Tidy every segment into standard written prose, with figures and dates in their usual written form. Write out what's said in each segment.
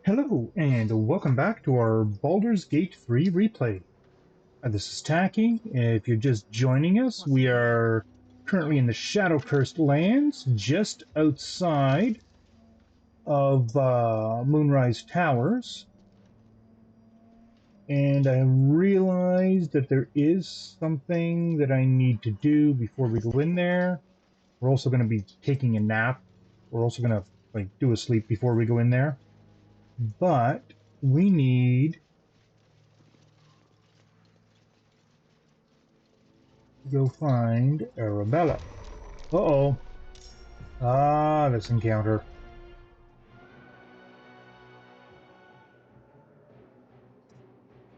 Hello, and welcome back to our Baldur's Gate 3 replay. This is Taki. If you're just joining us, we are currently in the Shadow-Cursed Lands, just outside of Moonrise Towers. And I realized that there is something that I need to do before we go in there. We're also going to be taking a nap. We're also going to do a sleep before we go in there. But we need go find Arabella. Uh-oh. Ah, this encounter.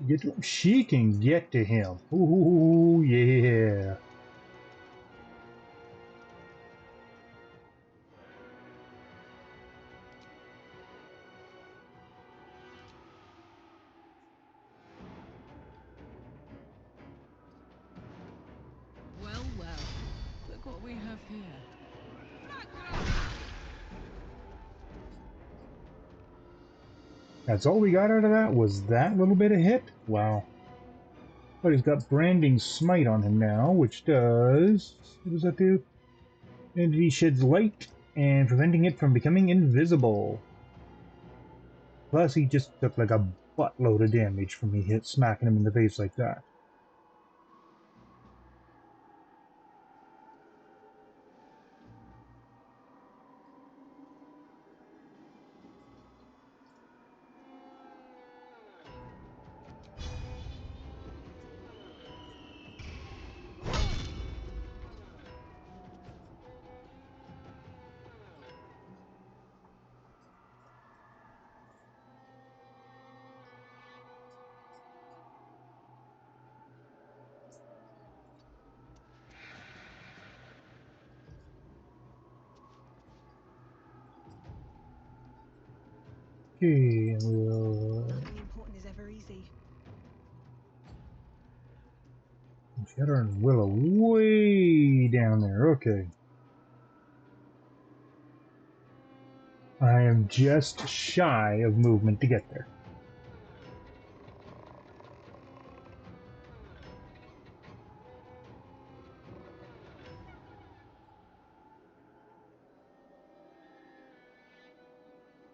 Get to him. She can get to him. Ooh, yeah. Well, well, look what we have here. That's all we got out of that was that little bit of hit? Wow. But he's got Branding Smite on him now, which does... What does that do? Entity sheds light and preventing it from becoming invisible. Plus, he just took like a buttload of damage from me smacking him in the face like that. Okay, and we'll... Nothing important is ever easy. Shadow and Willow way down there. Okay. I am just shy of movement to get there.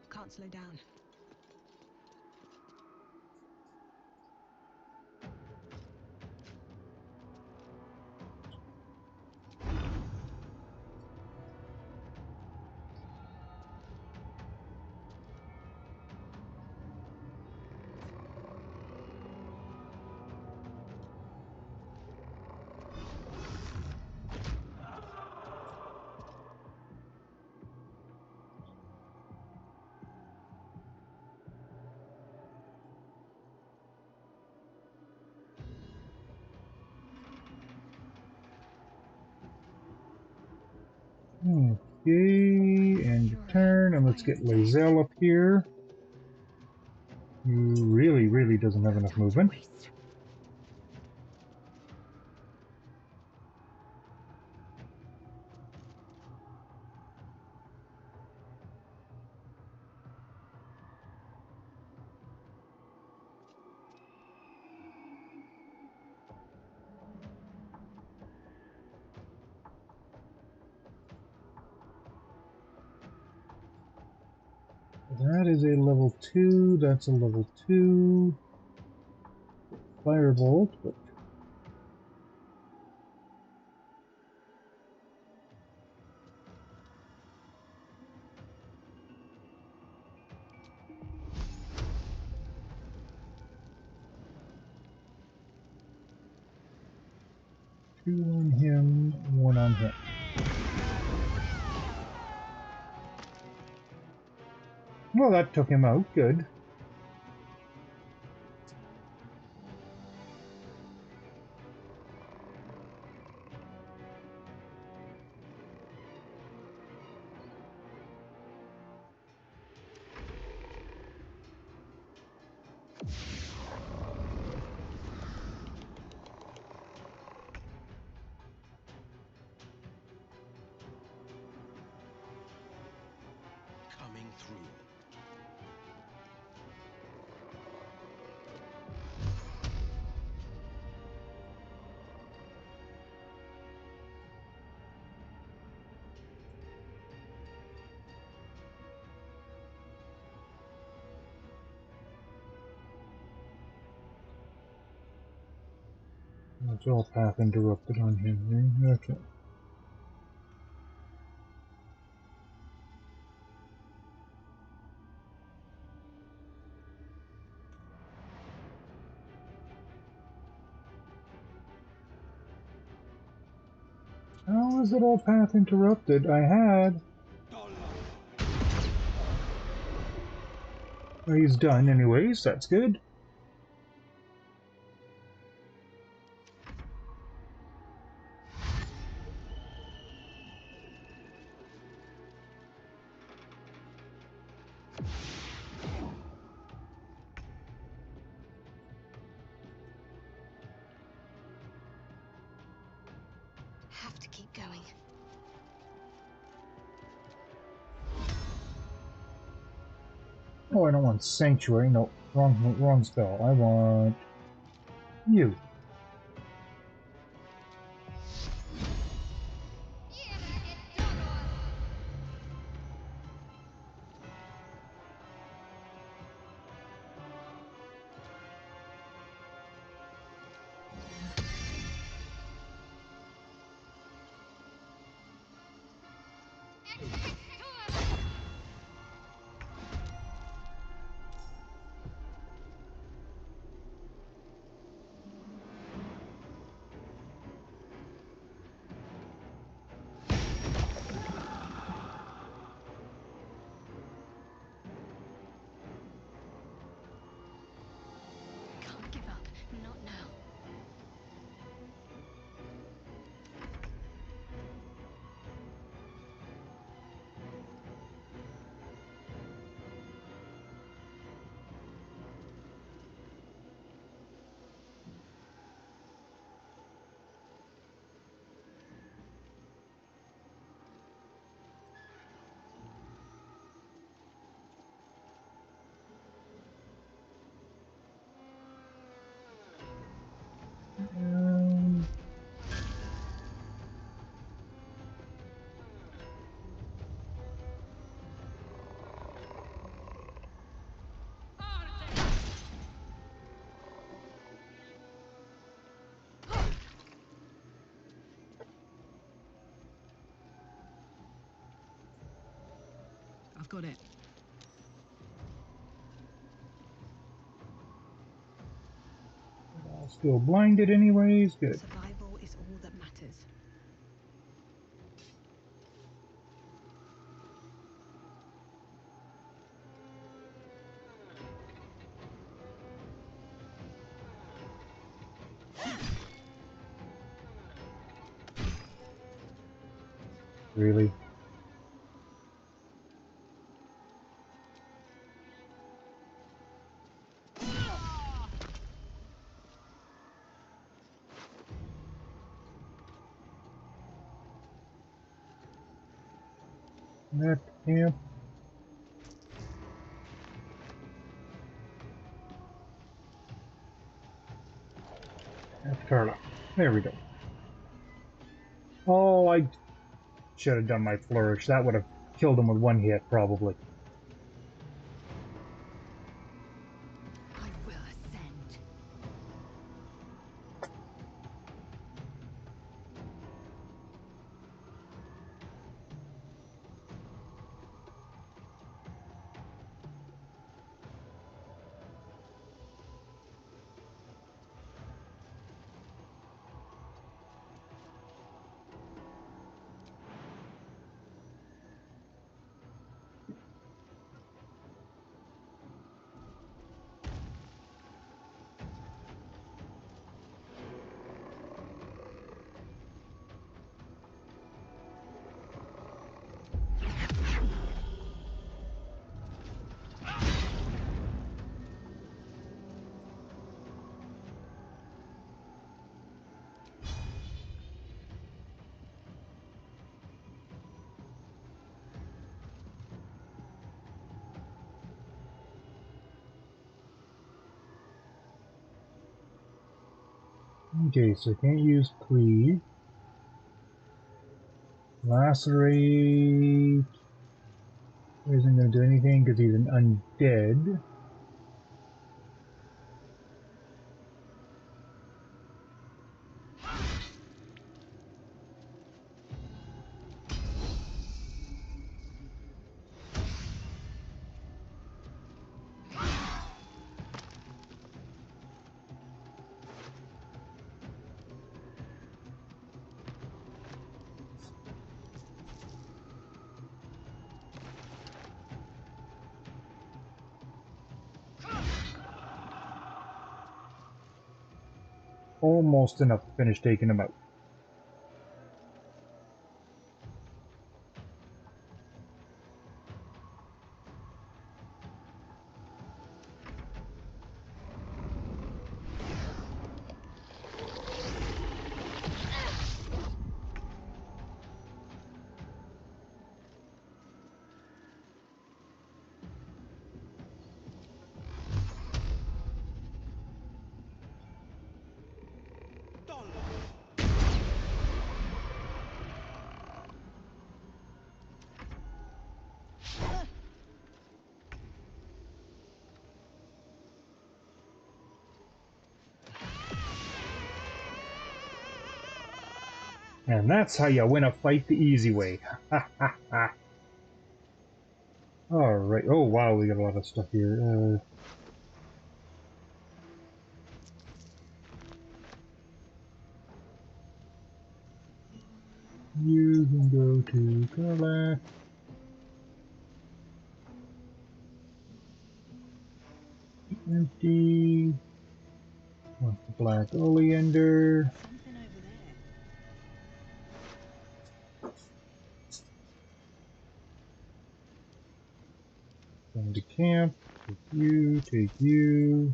Can't slow down. Okay, and turn, and let's get Lazelle up here. Who really doesn't have enough movement. That is a level 2, that's a level 2. Firebolt, but... Two on him, one on him. Well, that took him out, good. Coming through. It's all path interrupted on him. Okay. How is it all path interrupted? I had. Well, he's done anyways, that's good. Have to keep going. Oh, I don't want Sanctuary. No, wrong spell. I want you. Can't give up. Not now. Um, I've got it. Still blinded anyways. Good. Survival is all that matters. Really. That camp. That's Carla. There we go. Oh, I should have done my flourish. That would have killed him with one hit, probably. I will ascend. Okay, so can't use cleave. Lacerate isn't going to do anything because he's an undead. almost enough to finish taking him out. And that's how you win a fight the easy way. Ha ha ha. Alright. Oh wow, we got a lot of stuff here. You can go to Karlach. Empty. Want the black oleander. Something over there. Going to camp. Take you, take you.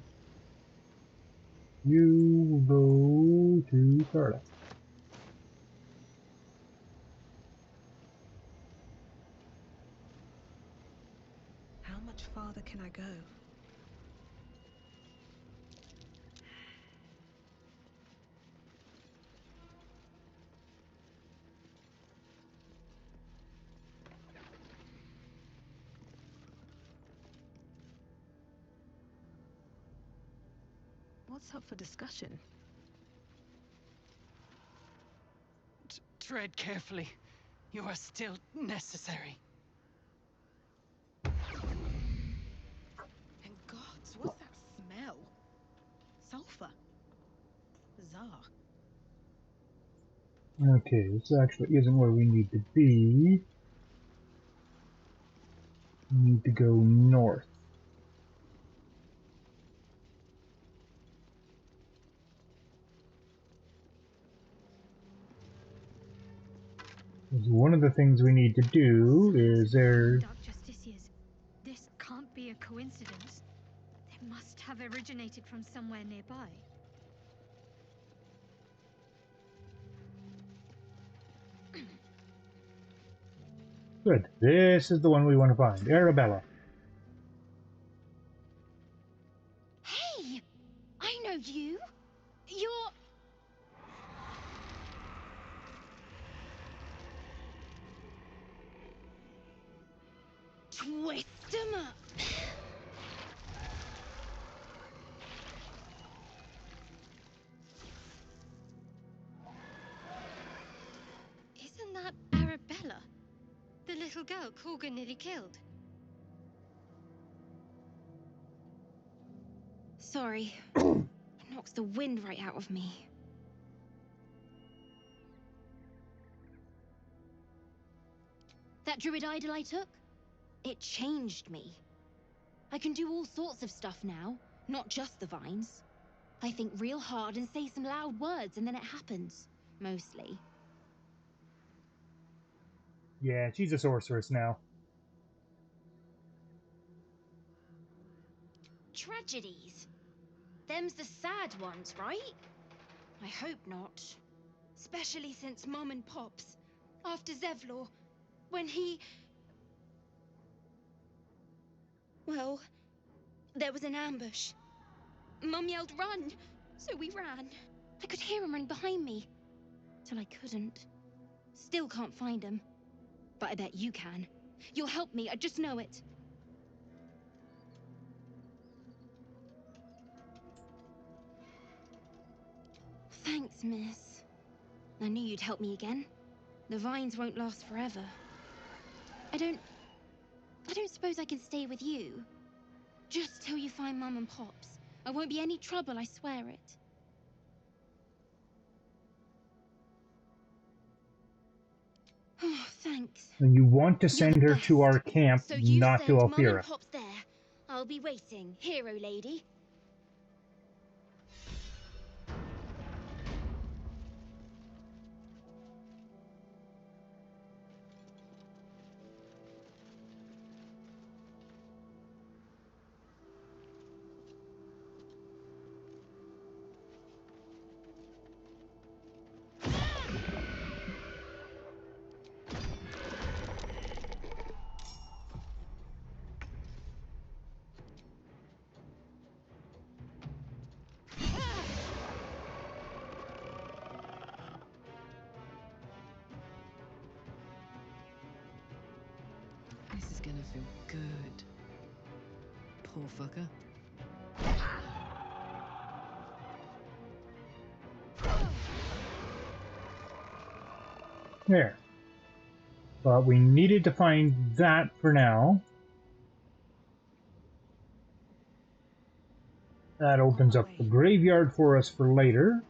You will go to Karlach. How much farther can I go? What's up for discussion? Tread carefully. You are still necessary. And gods, what's that smell? Sulfur. Bizarre. Okay, this actually isn't where we need to be. We need to go north. Because one of the things we need to do is there's... Dark Justiciars. This can't be a coincidence. They must have originated from somewhere nearby. Good. This is the one we want to find. Arabella. Hey! I know you! You're... Twist 'em up! Isn't that Arabella? The little girl Corgan nearly killed. Sorry. It knocks the wind right out of me. That druid idol I took? It changed me. I can do all sorts of stuff now, not just the vines. I think real hard and say some loud words and then it happens. Mostly. Yeah, she's a sorceress now. Tragedies. Them's the sad ones, right? I hope not. Especially since Mum and Pops, after Zevlor, when he... Well, there was an ambush. Mum yelled, "Run!" So we ran. I could hear him run behind me. Till I couldn't. Still can't find him. But I bet you can. You'll help me, I just know it. Thanks, miss. I knew you'd help me again. The vines won't last forever. I don't suppose I can stay with you. Just till you find Mum and Pops. I won't be any trouble, I swear it. Oh, thanks. And you want to You're send the her to best. our camp, So you not to send Mum and Alfira. Pops there. I'll be waiting, hero lady. gonna feel good. Poor fucker. There. But we needed to find that for now. That opens up the graveyard for us for later.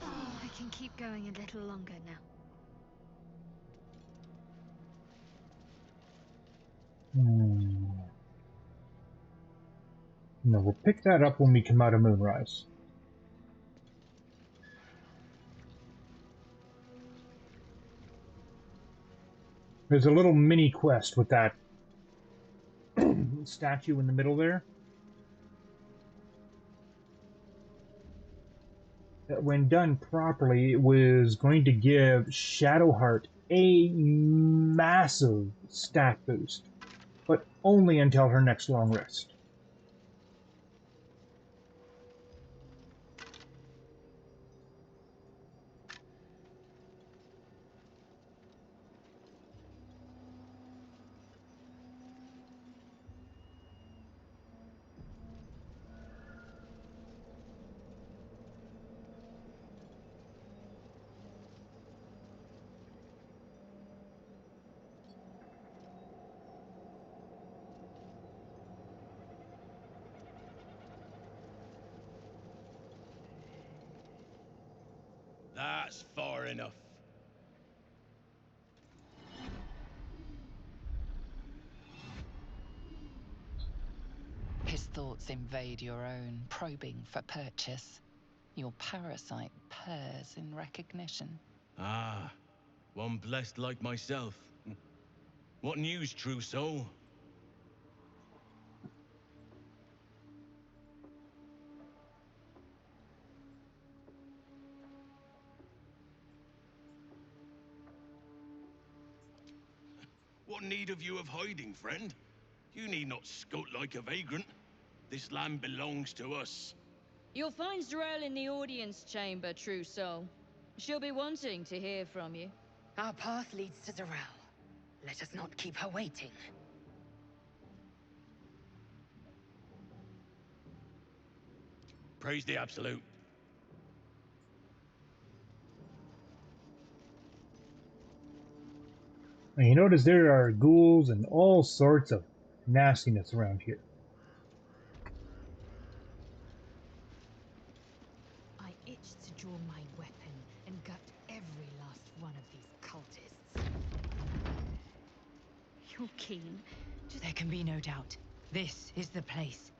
I can keep going a little longer now. No, we'll pick that up when we come out of Moonrise. There's a little mini quest with that statue in the middle there. That when done properly, it was going to give Shadowheart a massive stat boost, but only until her next long rest. That's far enough. His thoughts invade your own, probing for purchase. Your parasite purrs in recognition. Ah, one blessed like myself. What news, true soul? What need have you of hiding, friend? You need not skulk like a vagrant. This land belongs to us. You'll find Z'rell in the audience chamber, true soul. She'll be wanting to hear from you. Our path leads to Z'rell. Let us not keep her waiting. Praise the Absolute. And you notice there are ghouls and all sorts of nastiness around here. I itched to draw my weapon and gut every last one of these cultists. You're keen. There can be no doubt. This is the place.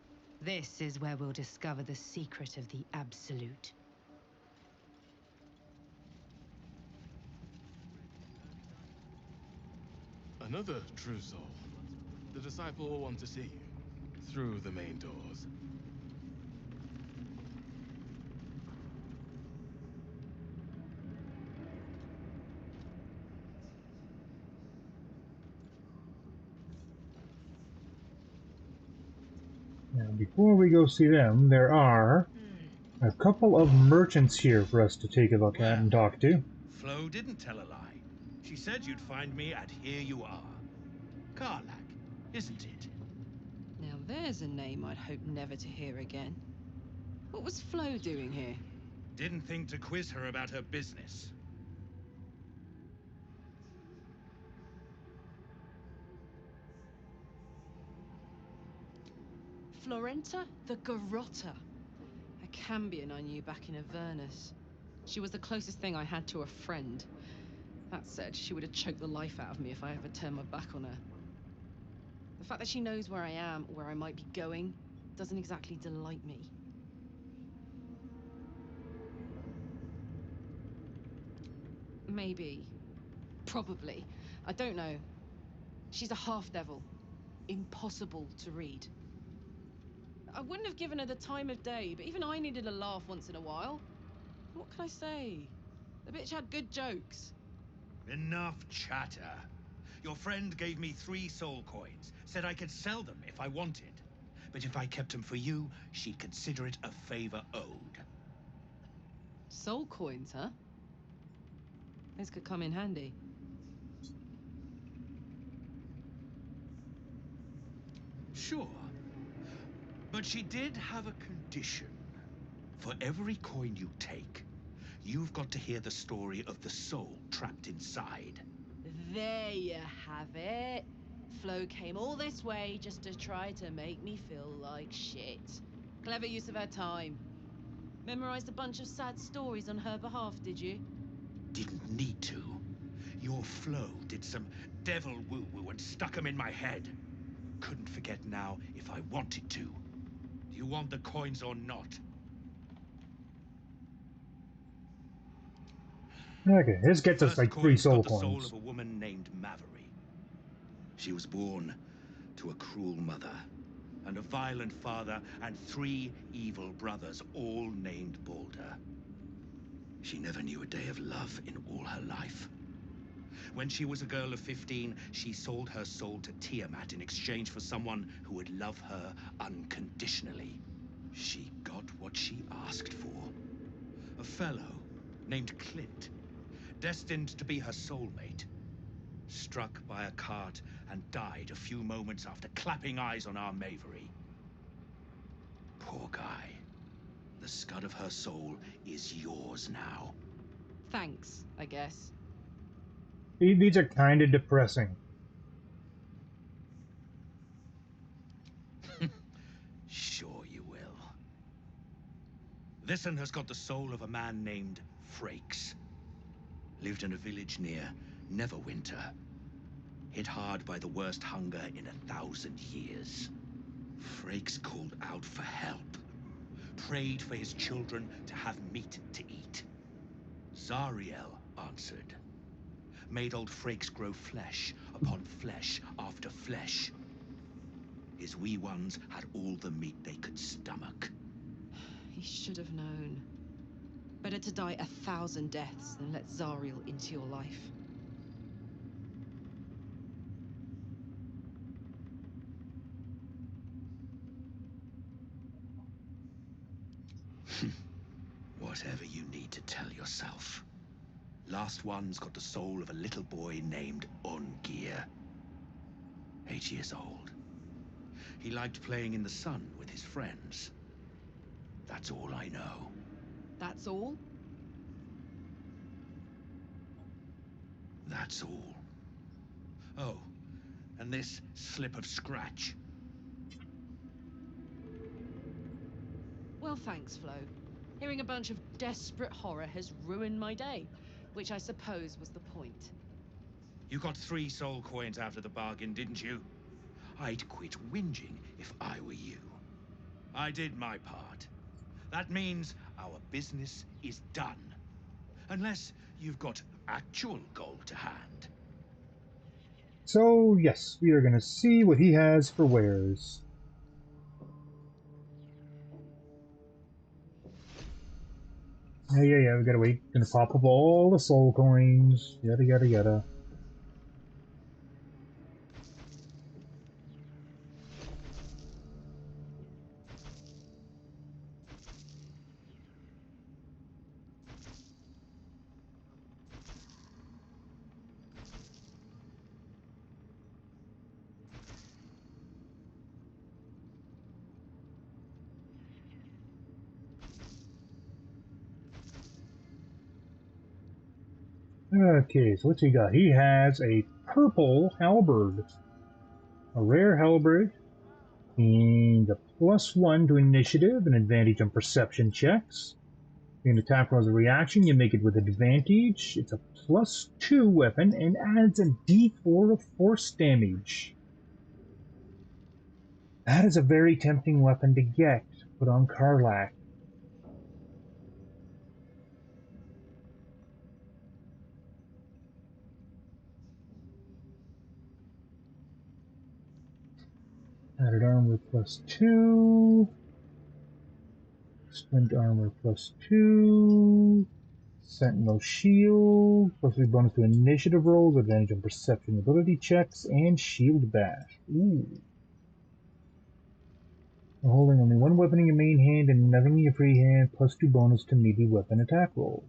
This is where we'll discover the secret of the Absolute. Another true soul. The disciple will want to see you through the main doors. Now, before we go see them, there are a couple of merchants here for us to take a look at and talk to. Flo didn't tell a lie. She said you'd find me, and here you are. Karlach, isn't it? Now there's a name I'd hope never to hear again. What was Flo doing here? Didn't think to quiz her about her business. Florenta the Garotta. A Cambion I knew back in Avernus. She was the closest thing I had to a friend. That said, she would have choked the life out of me if I ever turned my back on her. The fact that she knows where I am, where I might be going, doesn't exactly delight me. Maybe. Probably. I don't know. She's a half-devil. Impossible to read. I wouldn't have given her the time of day, but even I needed a laugh once in a while. What can I say? The bitch had good jokes. Enough chatter. Your friend gave me 3 soul coins, said I could sell them if I wanted. But if I kept them for you, she'd consider it a favor owed. Soul coins, huh? This could come in handy. Sure. But she did have a condition. For every coin you take, you've got to hear the story of the soul trapped inside. There you have it. Flo came all this way just to try to make me feel like shit. Clever use of her time. Memorized a bunch of sad stories on her behalf, did you? Didn't need to. Your Flo did some devil woo-woo and stuck 'em in my head. Couldn't forget now if I wanted to. Do you want the coins or not? Okay, this gets us First like 3 coin's soul got the soul coins. of a woman named Maveri. She was born to a cruel mother, and a violent father, and 3 evil brothers, all named Baldur. She never knew a day of love in all her life. When she was a girl of 15, she sold her soul to Tiamat in exchange for someone who would love her unconditionally. She got what she asked for. A fellow named Clint, destined to be her soulmate. Struck by a cart and died a few moments after clapping eyes on our Mavery. Poor guy. The scud of her soul is yours now. Thanks, I guess. These are kind of depressing. Sure you will. This one has got the soul of a man named Frakes. Lived in a village near Neverwinter. Hit hard by the worst hunger in 1,000 years. Frakes called out for help. Prayed for his children to have meat to eat. Zariel answered. Made old Frakes grow flesh upon flesh after flesh. His wee ones had all the meat they could stomach. He should have known. Better to die 1,000 deaths than let Zariel into your life. Whatever you need to tell yourself. Last one's got the soul of a little boy named Ungir. 8 years old. He liked playing in the sun with his friends. That's all I know. That's all? That's all. Oh, and this slip of scratch. Well, thanks, Flo. Hearing a bunch of desperate horror has ruined my day, which I suppose was the point. You got 3 soul coins out of the bargain, didn't you? I'd quit whinging if I were you. I did my part. That means our business is done. Unless you've got actual gold to hand. So, yes, we are going to see what he has for wares. Yeah, we gotta wait. Gonna pop up all the soul coins. Yada, yada, yada. Okay, so what's he got? He has a purple halberd. A rare halberd. And a +1 to initiative, an advantage on perception checks. An attack rolls a reaction, you make it with advantage. It's a +2 weapon and adds a d4 of force damage. That is a very tempting weapon to get. Put on Karlach. Added armor +2. Splint armor +2. Sentinel Shield, plus 3 bonus to initiative rolls, advantage on perception ability checks, and Shield Bash. Ooh. Holding only one weapon in your main hand and nothing in your free hand, plus 2 bonus to melee weapon attack rolls.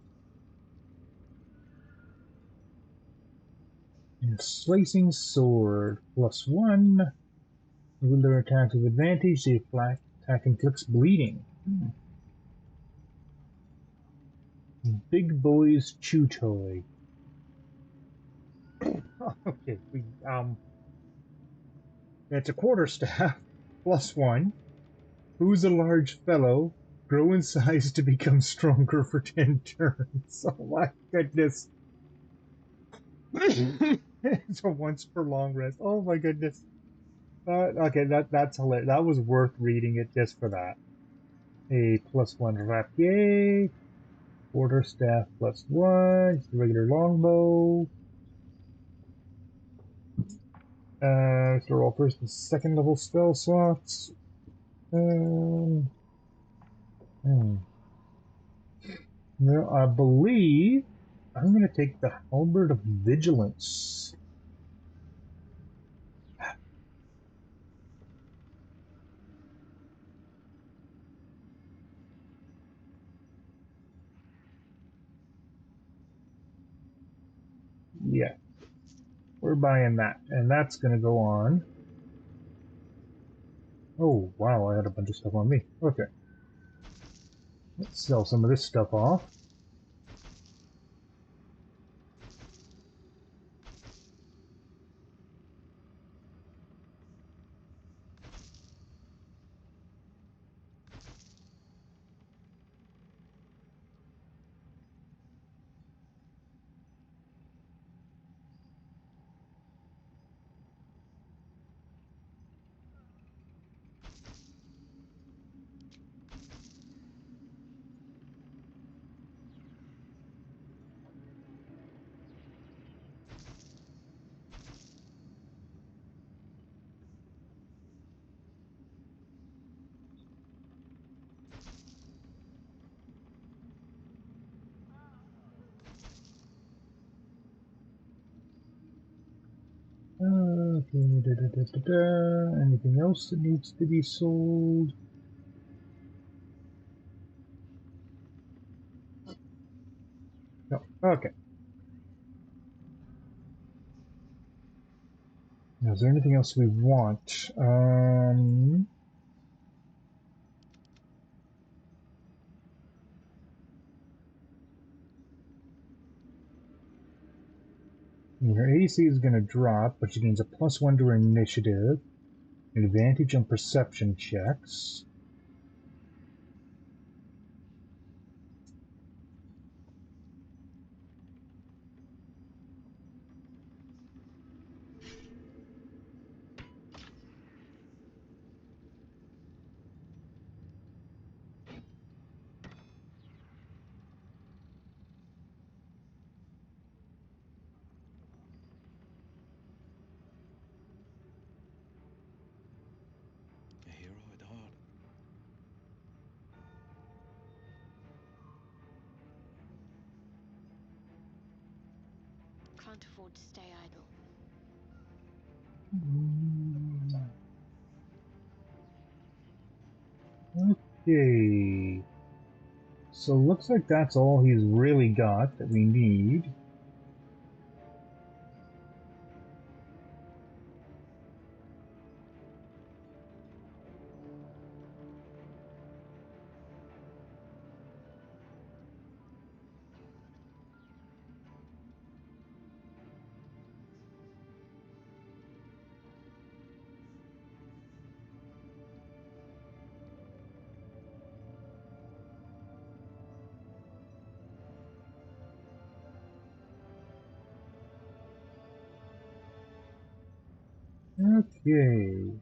And Slicing Sword, plus 1. Wielder attacks with advantage, the attack inflicts bleeding. Big Boy's Chew Toy. Okay, that's a quarterstaff, plus 1. Who's a large fellow? Grow in size to become stronger for 10 turns. Oh my goodness. It's a once per long rest. Oh my goodness. Okay, that's hilarious. That was worth reading it just for that. A plus 1 rapier. Quarterstaff plus 1. Just a regular longbow. So roll first and second level spell slots. No, I believe I'm going to take the Halberd of Vigilance. Yeah, we're buying that, and that's going to go on. Oh, wow, I had a bunch of stuff on me. Okay. Let's sell some of this stuff off. Anything else that needs to be sold? No. Okay. Now, is there anything else we want? Her AC is going to drop, but she gains a plus 1 to her initiative, an advantage on perception checks. A hero at heart. Can't afford to stay idle. Okay. So looks like that's all he's really got that we need. Okay.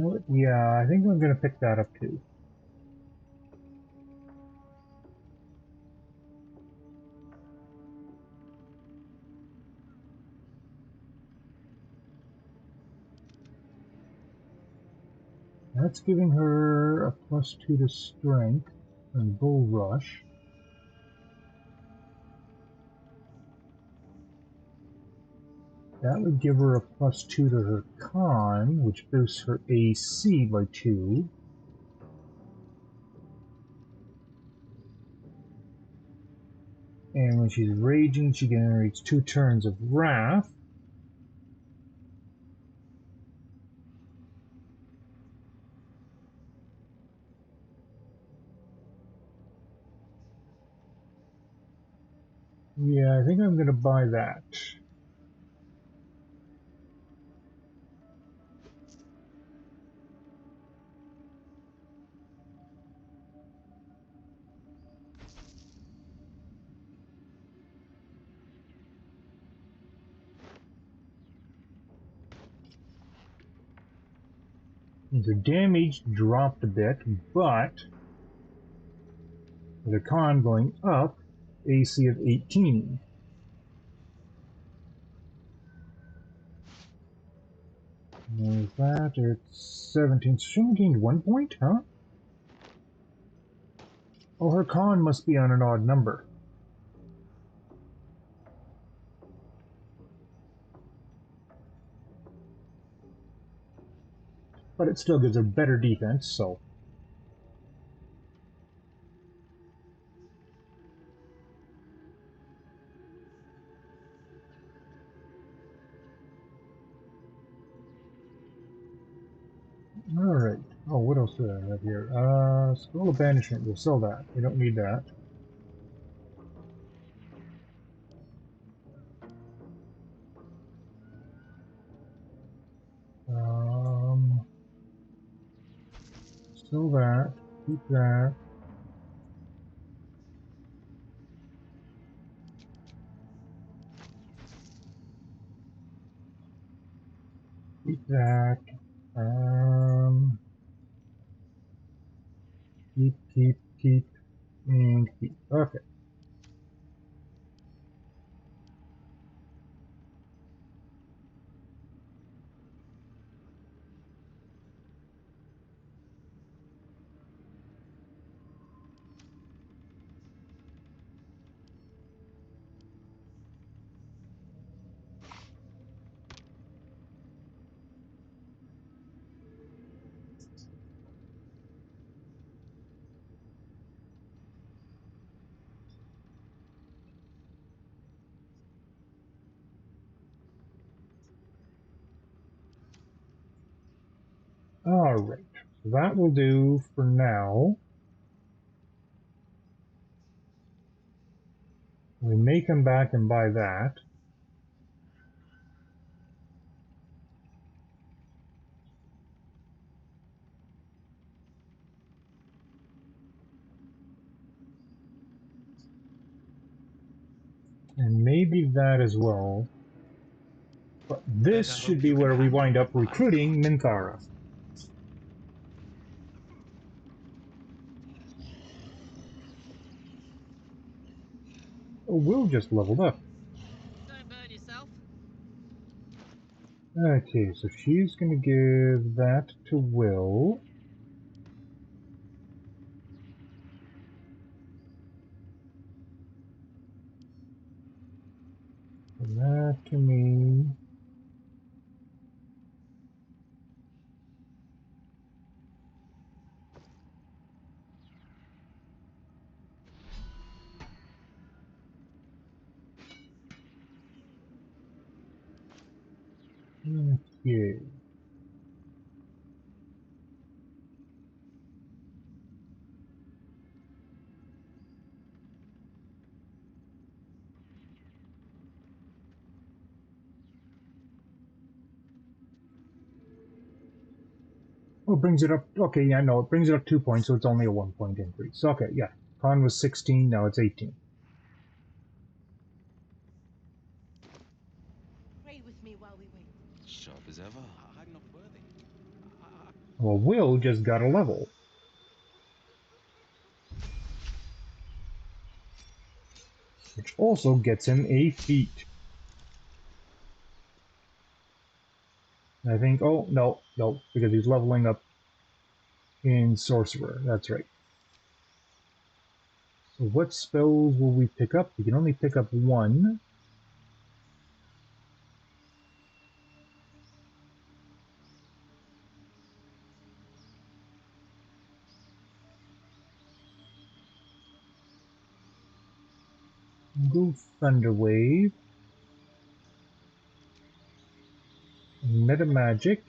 know what? Yeah, I think I'm going to pick that up too. That's giving her a +2 to strength and bull rush. That would give her a +2 to her con, which boosts her AC by 2. And when she's raging, she generates 2 turns of wrath. Yeah, I think I'm going to buy that. The damage dropped a bit, but with the con going up, AC of 18. There's that, it's 17. She only gained 1 point, huh? Oh, her con must be on an odd number. But it still gives her better defense, so. Alright. Oh, what else do I have here? Scroll of Banishment. We'll sell that. We don't need that. Sell that. Keep that. Keep that. Keep, and keep. Okay. Alright. So that will do for now. We may come back and buy that. And maybe that as well. But this Better should hope be you can where we handle wind up that. recruiting Minthara. Oh, Will just leveled up. Don't burn yourself. Okay, so she's going to give that to Will. And that to me. Okay. Oh, it brings it up. Okay, yeah, no, it brings it up 2 points, so it's only a 1 point increase. Okay, yeah. Con was 16, now it's 18. Pray with me while we wait. Sharp as ever. I'm not worthy. Well, Will just got a level. Which also gets him a feat. I think, oh, no, because he's leveling up in Sorcerer. That's right. So what spells will we pick up? We can only pick up one. Go Thunder Wave. Meta Magic.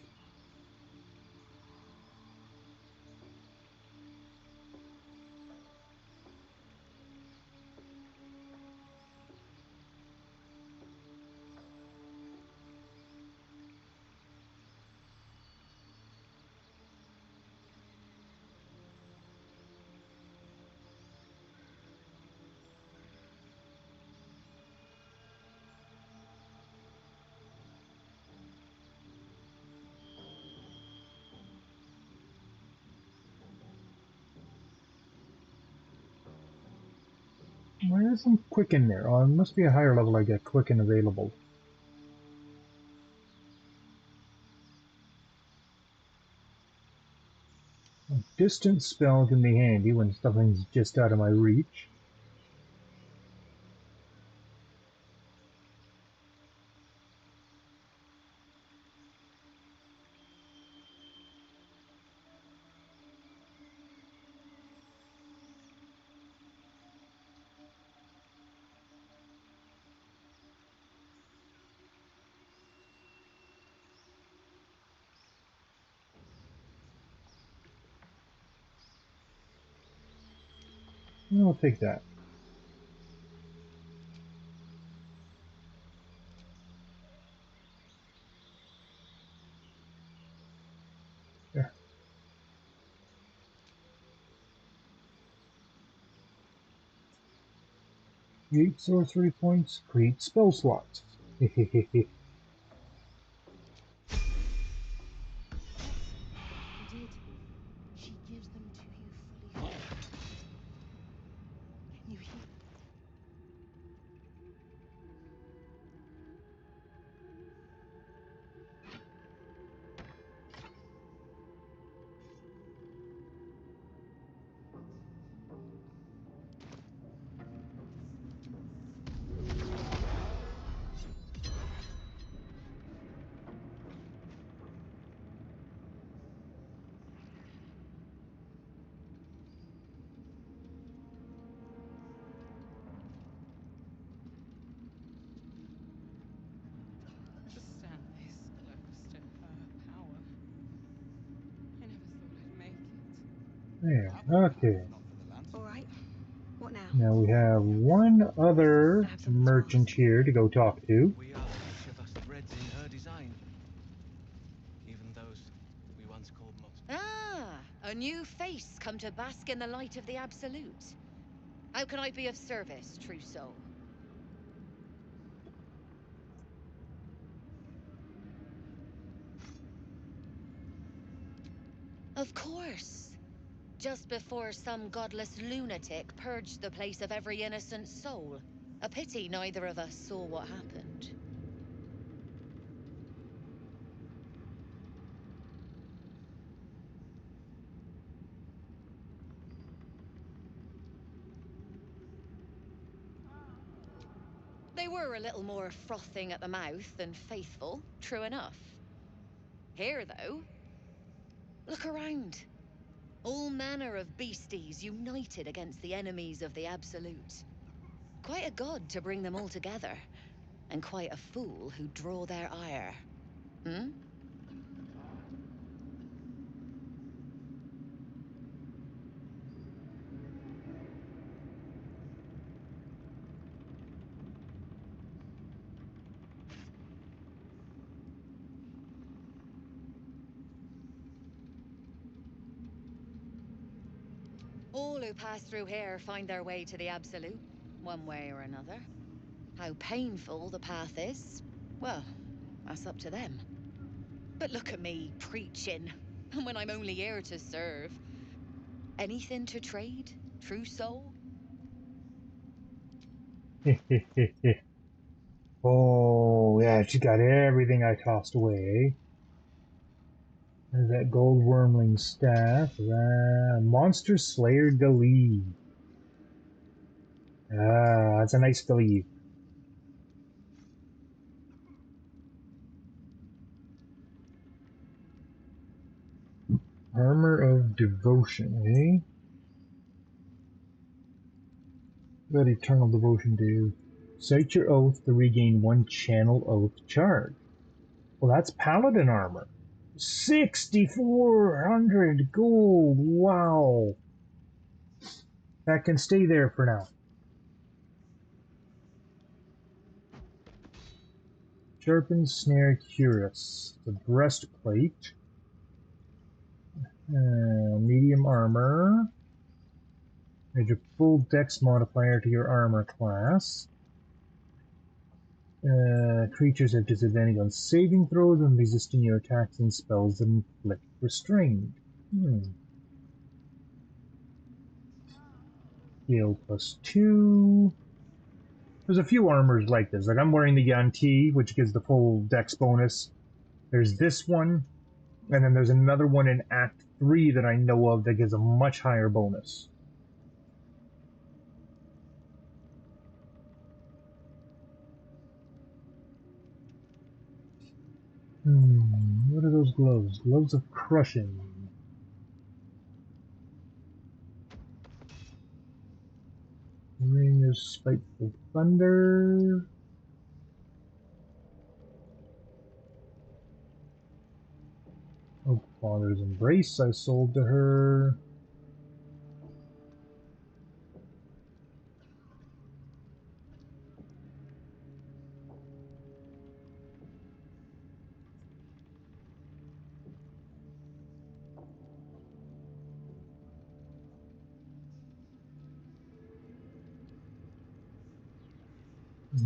Why isn't Quicken there? Oh, it must be a higher level I get Quicken available. A distant spell can be handy when something's just out of my reach. I'll take that. There. 8 sorcery points, create spell slots. Yes, you did. She gives them to you fully formed. Can you hear? To stand this close to her power. I never thought I'd make it. There, okay. All right. What now? Now we have one I other have something to merchant ask. here to go talk to. We are each of us threads in her design. Even those we once called monsters. Ah, a new face come to bask in the light of the Absolute. How can I be of service, true soul? Of course. Just before some godless lunatic purged the place of every innocent soul. A pity neither of us saw what happened. They were a little more frothing at the mouth than faithful, true enough. Here, though, look around. All manner of beasties united against the enemies of the Absolute. Quite a god to bring them all together, and quite a fool who'd draw their ire. Hmm? All who pass through here find their way to the Absolute, one way or another. How painful the path is, well, that's up to them. But look at me preaching. And when I'm only here to serve. Anything to trade, true soul? Oh, yeah, she got everything I tossed away. There's that gold wormling staff. Monster Slayer Gleave. Ah, that's a nice gleave. Armor of Devotion, eh? What did Eternal Devotion do? Cite your oath to regain 1 channel oath charge. Well, that's Paladin armor. 6,400 gold. Wow. That can stay there for now. Sharpened Snare Cuirass. The breastplate. Medium armor. Add a full dex modifier to your armor class. Creatures have disadvantage on saving throws and resisting your attacks and spells that inflict restraint. Heal +2. There's a few armors like this. Like I'm wearing the Yanti, which gives the full dex bonus. There's this one, and then there's another one in Act 3 that I know of that gives a much higher bonus. What are those gloves? Gloves of crushing. Ring of spiteful thunder. Oh, Father's Embrace I sold to her.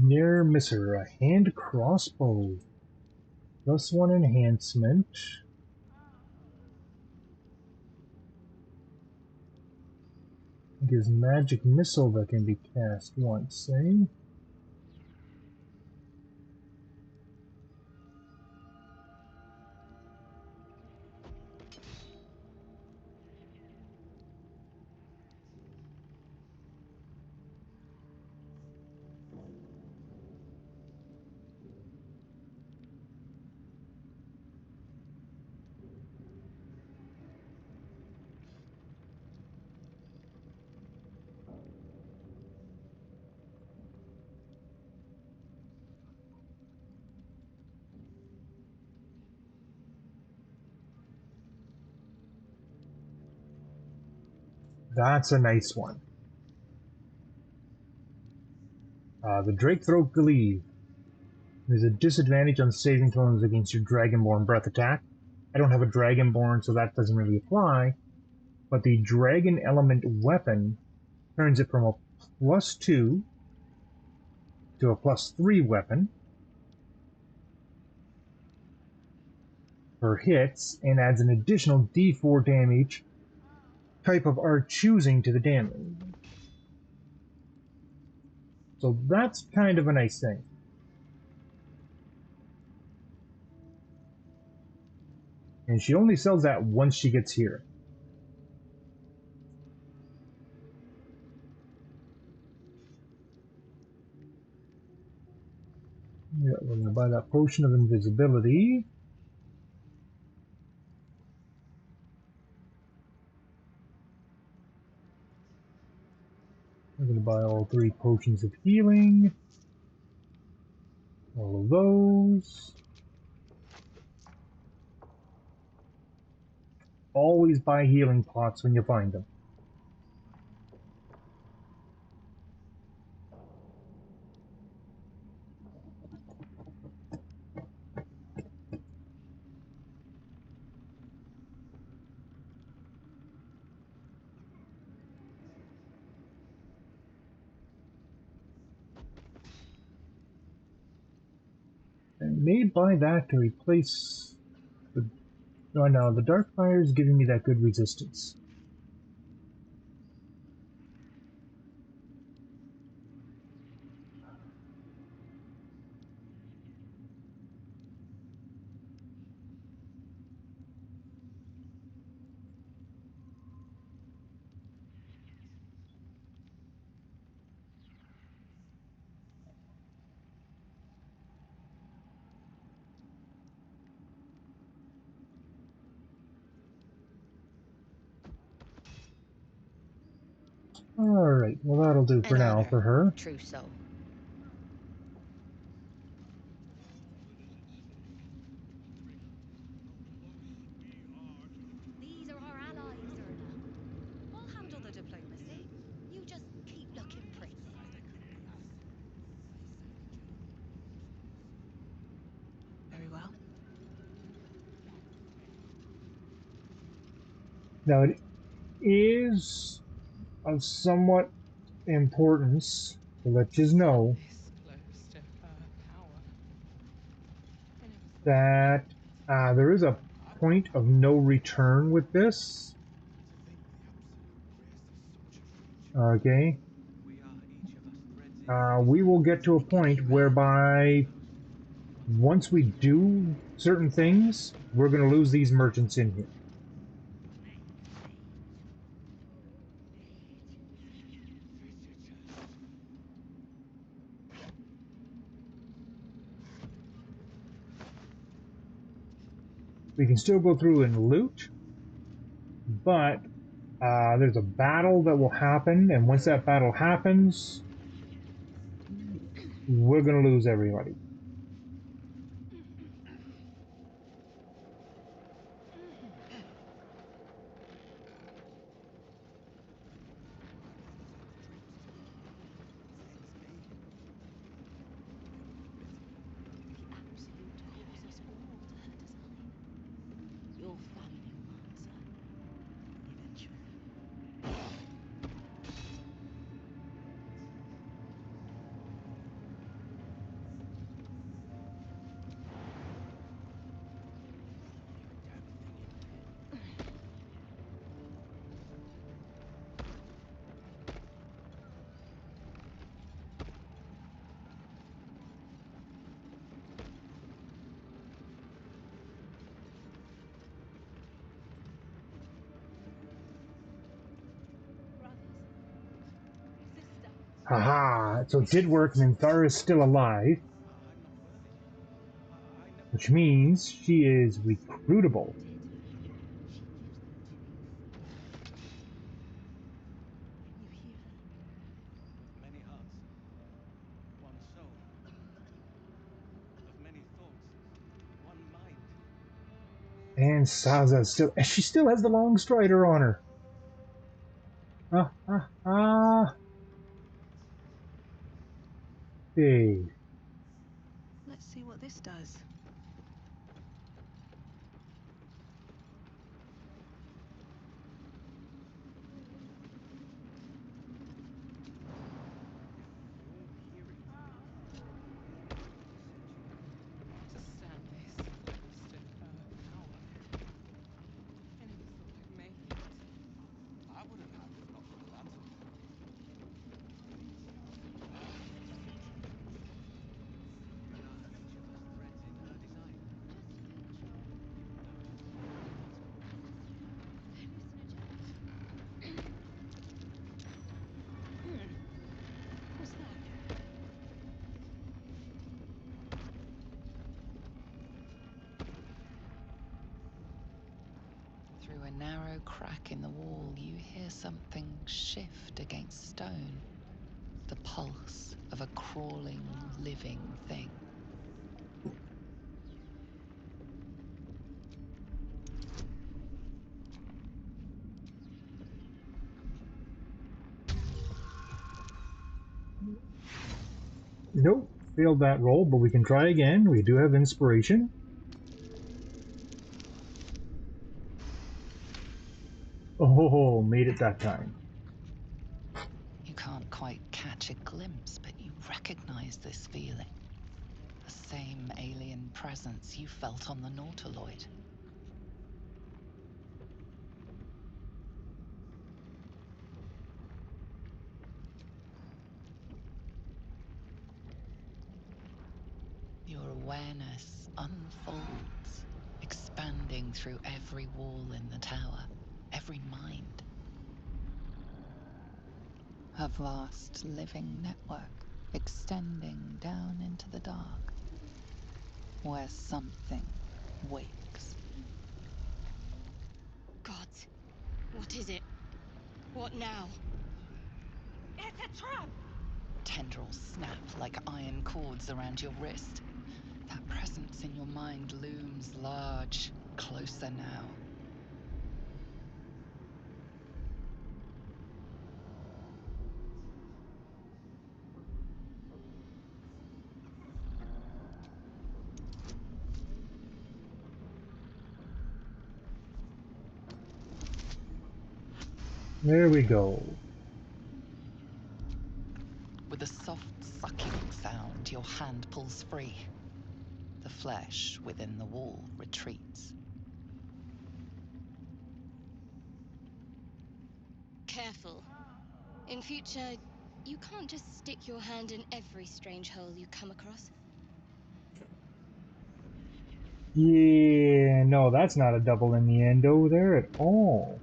Near Misser, a hand crossbow. +1 enhancement. It gives magic missile that can be cast once, eh? That's a nice one. The Drake Throat Gleave. There's a disadvantage on saving throws against your Dragonborn breath attack. I don't have a Dragonborn, so that doesn't really apply. But the Dragon Element weapon turns it from a +2 to a +3 weapon for hits, and adds an additional D4 damage type of our choosing to the damage. So that's kind of a nice thing. And she only sells that once she gets here. Yeah, we're gonna buy that potion of invisibility. We're gonna buy all 3 potions of healing. All of those. Always buy healing pots when you find them. I may buy that to replace the Oh no, the dark fire is giving me that good resistance. Alright, well that'll do for An now honor, for her. trousseau. These are our allies, Zerna. I'll handle the diplomacy. You just keep looking pretty. Very well. Now it is of somewhat importance to let you know This close to her power. I never thought that there is a point of no return with this. Okay. We will get to a point whereby once we do certain things, we're going to lose these merchants in here. We can still go through and loot, but there's a battle that will happen, and once that battle happens, we're going to lose everybody. The Absolute calls us all to her design. You'll find your answer. Eventually. Haha, so it did work, and Minthara is still alive, which means she is recruitable. You hear her? Many hearts, one soul. Of many thoughts, one mind. And Saza still, and she still has the long strider on her. Hey. Let's see what this does. to stand this close to her power. I never thought I'd make it. I wouldn't have if not for the lantern. And are each of us threads in her design? What's that? Through a narrow crack in the wall, you hear something shift against stone. The pulse of a crawling, living thing. Nope, failed that roll, but we can try again. We do have inspiration. Oh, made it that time. You can't quite catch a glimpse, but you recognize this feeling. The same alien presence you felt on the Nautiloid. Your awareness unfolds, expanding through every wall in the tower, every mind. A vast living network extending down into the dark, where something wakes. Gods, what is it? What now? It's a trap! Tendrils snap like iron cords around your wrist. That presence in your mind looms large, closer now. There we go. With a soft sucking sound, your hand pulls free. The flesh within the wall retreats. Careful. In future, you can't just stick your hand in every strange hole you come across. Yeah, no, that's not a double innuendo there at all.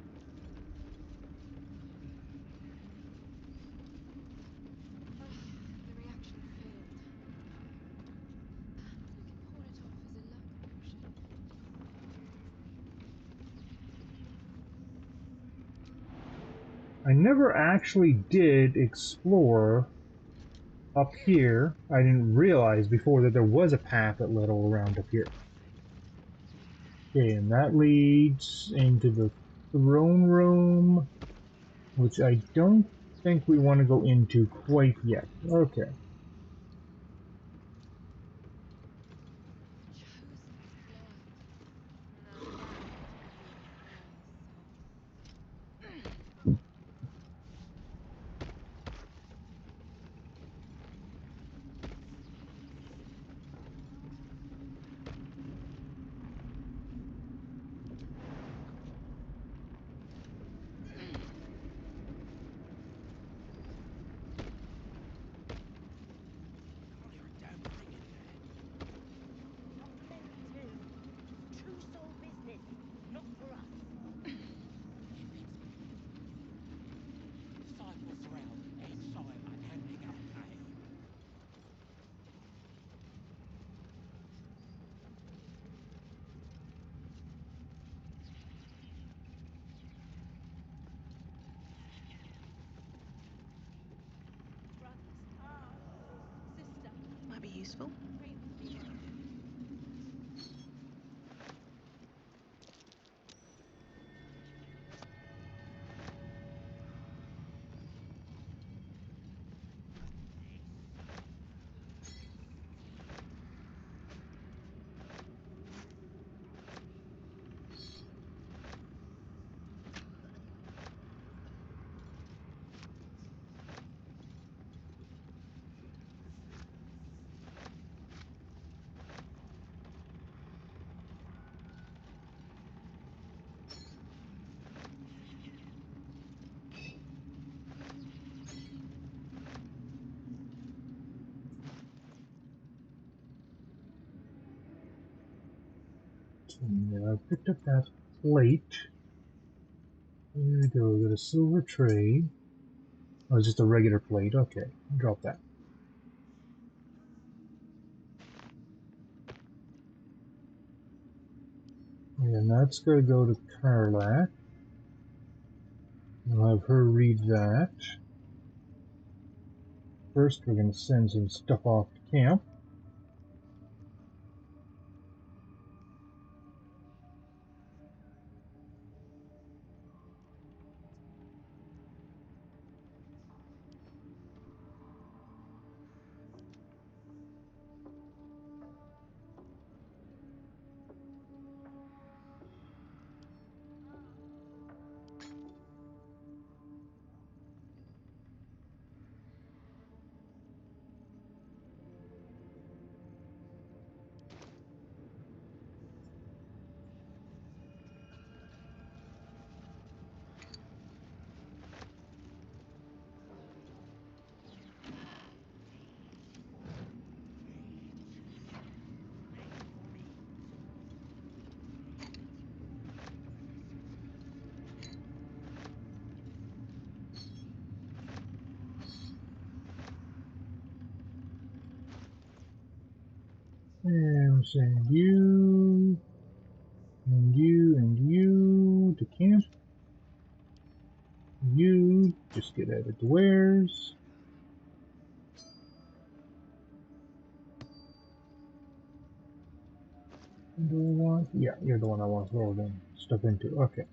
The reaction failed. We can pawn it off as a luck potion. I never actually did explore up here. I didn't realize before that there was a path that led all around up here. Okay, and that leads into the throne room, which I don't think we want to go into quite yet. Okay. Might be useful. Yeah, I picked up that plate. There we go. We got a silver tray. Oh, it's just a regular plate. Okay, drop that. And that's going to go to Karlak. I'll have her read that. First, we're going to send some stuff off to camp. And send you, and you to camp. You just get added to wares. Do I want? Yeah, you're the one I want to roll them stuff into. Okay.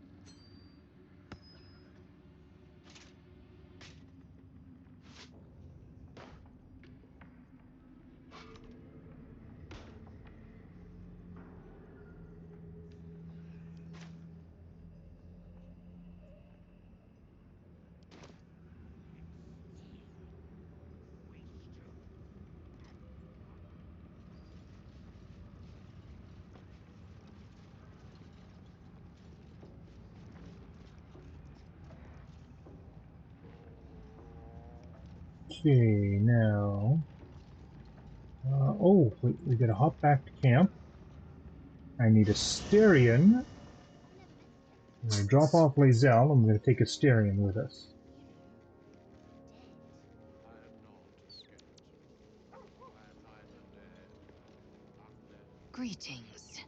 Okay, now. Oh, we gotta hop back to camp. I need a Styrian. I'm gonna drop off Lae'zel. I'm gonna take a Styrian with us. Greetings.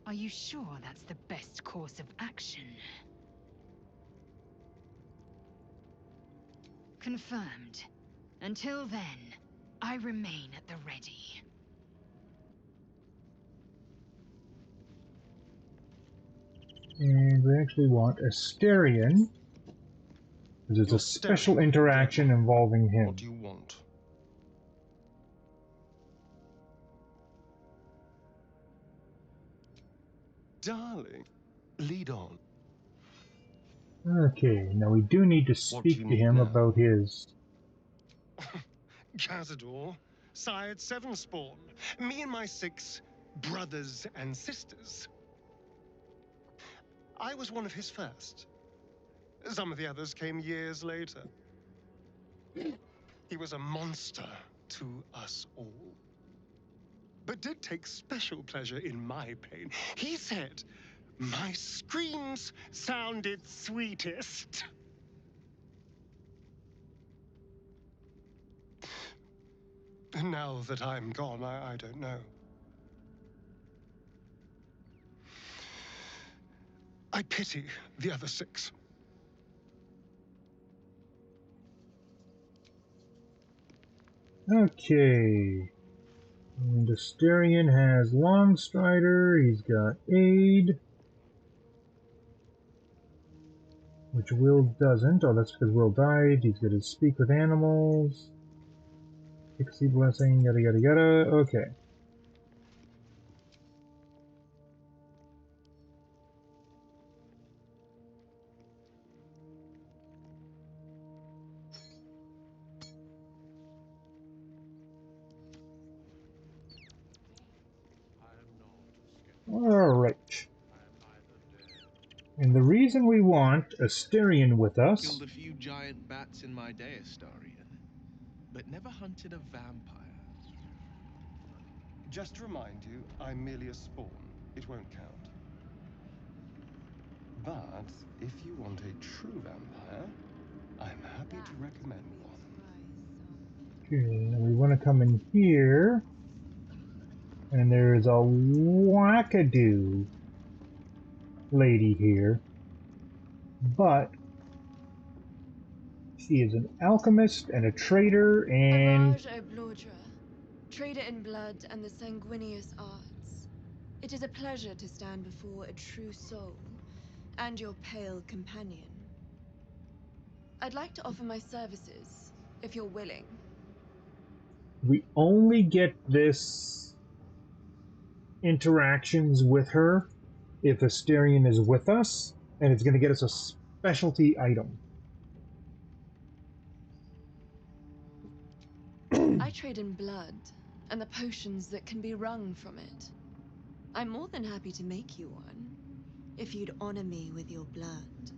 Are you sure that's the best course of action? Confirmed. Until then, I remain at the ready. And we actually want a Styrian. Because there's a special interaction involving him. What do you want? Darling, lead on. Okay, now we do need to speak to him about his... Cazador, sired 7 spawn. Me and my 6 brothers and sisters. I was one of his first. Some of the others came years later. He was a monster to us all, but did take special pleasure in my pain. He said my screams sounded sweetest. And now that I'm gone, I don't know. I pity the other 6. Okay. And the Styrian has Longstrider, he's got Aid. Which Will doesn't. Oh, that's because Will died. He's got to speak with animals. Pixie Blessing, yada yada yada. Okay. Alright. And the reason we want a Styrian with us... Killed a few giant bats in my day, Astarian, but never hunted a vampire. Just to remind you, I'm merely a spawn. It won't count. But if you want a true vampire, I'm happy to recommend one. Okay, now we want to come in here. And there's a wackadoo lady here. But she is an alchemist and a trader and... Baldur, trader in blood and the sanguineous arts. It is a pleasure to stand before a true soul and your pale companion. I'd like to offer my services, if you're willing. We only get this interactions with her if Asterion is with us, and it's going to get us a specialty item. I trade in blood and the potions that can be wrung from it. I'm more than happy to make you one, if you'd honor me with your blood.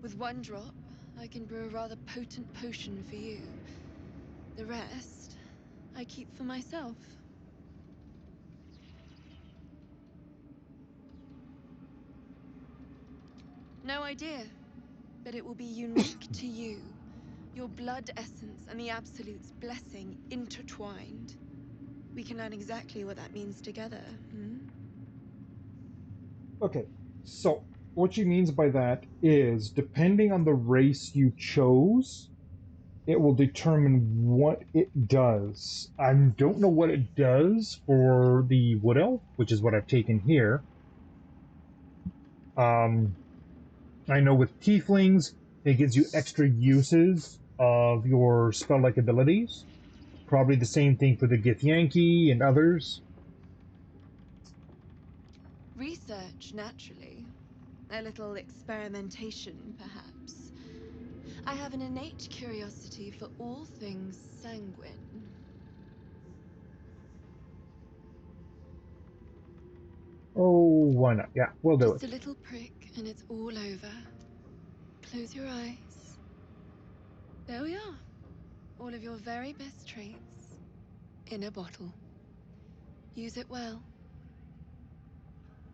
With 1 drop, I can brew a rather potent potion for you. The rest, I keep for myself. No idea, but it will be unique to you. Your blood essence and the Absolute's blessing intertwined. We can learn exactly what that means together, hmm? Okay, so what she means by that is depending on the race you chose, it will determine what it does. I don't know what it does for the Wood Elf, which is what I've taken here. I know with Tieflings, it gives you extra uses of your spell-like abilities. Probably the same thing for the Githyanki and others. Research, naturally. A little experimentation, perhaps. I have an innate curiosity for all things sanguine. Oh, why not? Yeah, we'll do Just it. a little prick and it's all over. Close your eyes. There we are. All of your very best traits in a bottle. Use it well.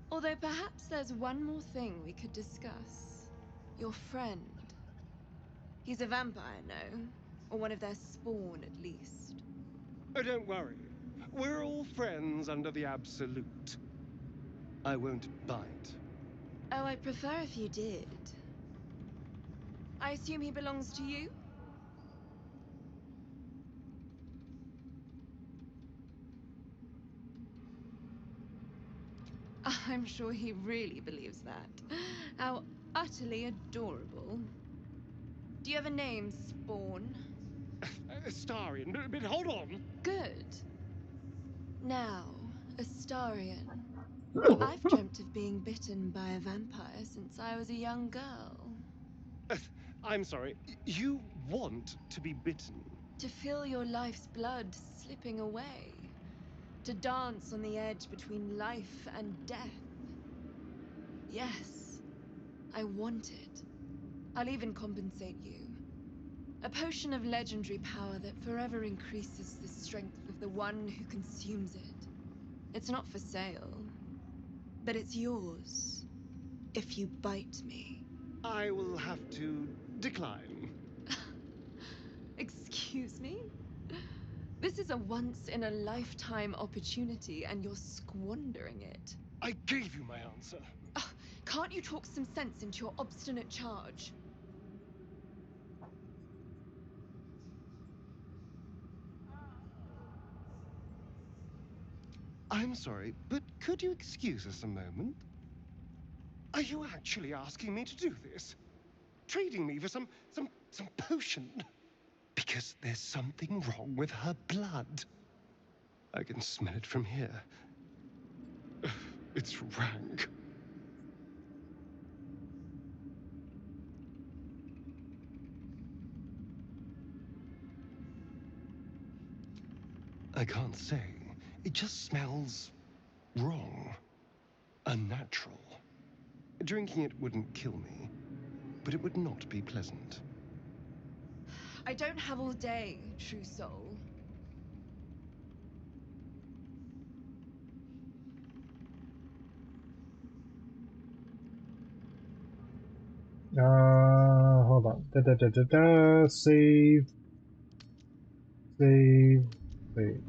Although perhaps there's one more thing we could discuss. Your friend. He's a vampire, no? Or one of their spawn, at least. Oh, don't worry. We're all friends under the Absolute. I won't bite. Oh, I'd prefer if you did. I assume he belongs to you? I'm sure he really believes that. How utterly adorable. Do you have a name, Spawn? Astarion, but hold on. Good. Now, Astarion. I've dreamt of being bitten by a vampire since I was a young girl. I'm sorry. You want to be bitten? To feel your life's blood slipping away. To dance on the edge between life and death. Yes, I want it. I'll even compensate you. A potion of legendary power that forever increases the strength of the one who consumes it. It's not for sale, but it's yours if you bite me. I will have to decline. Excuse me? This is a once-in-a-lifetime opportunity, and you're squandering it. I gave you my answer. Can't you talk some sense into your obstinate charge? I'm sorry, but could you excuse us a moment? Are you actually asking me to do this? Trading me for some potion? Because there's something wrong with her blood. I can smell it from here. It's rank. I can't say. It just smells wrong. Unnatural. Drinking it wouldn't kill me, but it would not be pleasant. I don't have all day, true soul. Hold on. Save. Save. Save.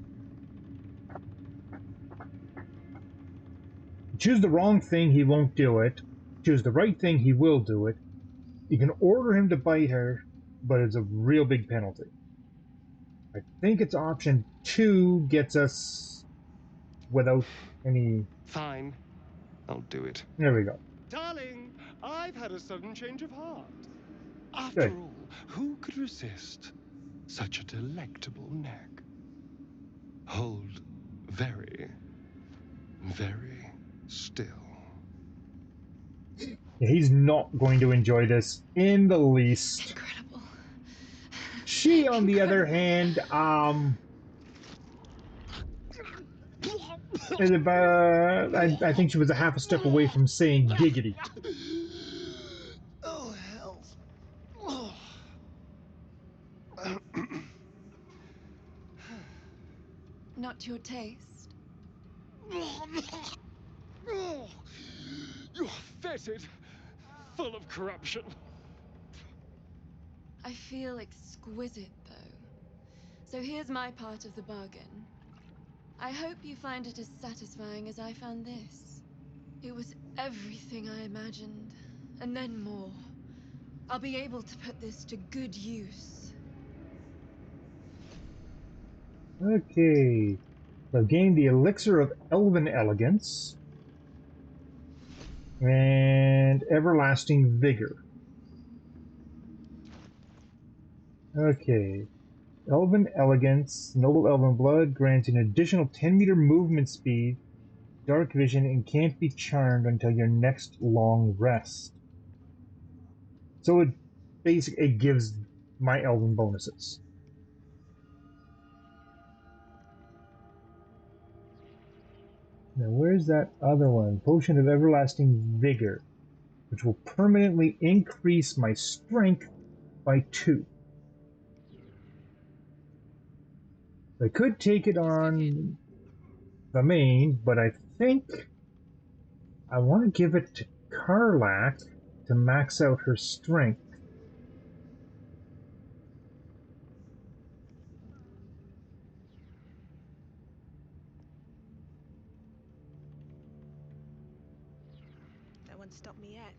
Choose the wrong thing, he won't do it. Choose the right thing, he will do it. You can order him to bite her, but it's a real big penalty. I think it's option 2 gets us without any. Fine. I'll do it. There we go. Darling, I've had a sudden change of heart. After Good. all, who could resist such a delectable neck? Hold very, very still. He's not going to enjoy this in the least. Incredible. She, on the other Incredible. hand, I think she was a half a step away from saying giggity. Oh, hell. Not to your taste. You're fetid, full of corruption. I feel exquisite, though. So here's my part of the bargain. I hope you find it as satisfying as I found this. It was everything I imagined, and then more. I'll be able to put this to good use. Okay. So I've gained the Elixir of Elven Elegance and Everlasting Vigor. Okay. Elven Elegance, Noble Elven Blood grants an additional 10-meter movement speed, dark vision, and can't be charmed until your next long rest. So it gives my Elven bonuses. Now where's that other one? Potion of Everlasting Vigor, which will permanently increase my strength by 2. I could take it on the main, but I think I want to give it to Karlak to max out her strength. No one stopped me yet.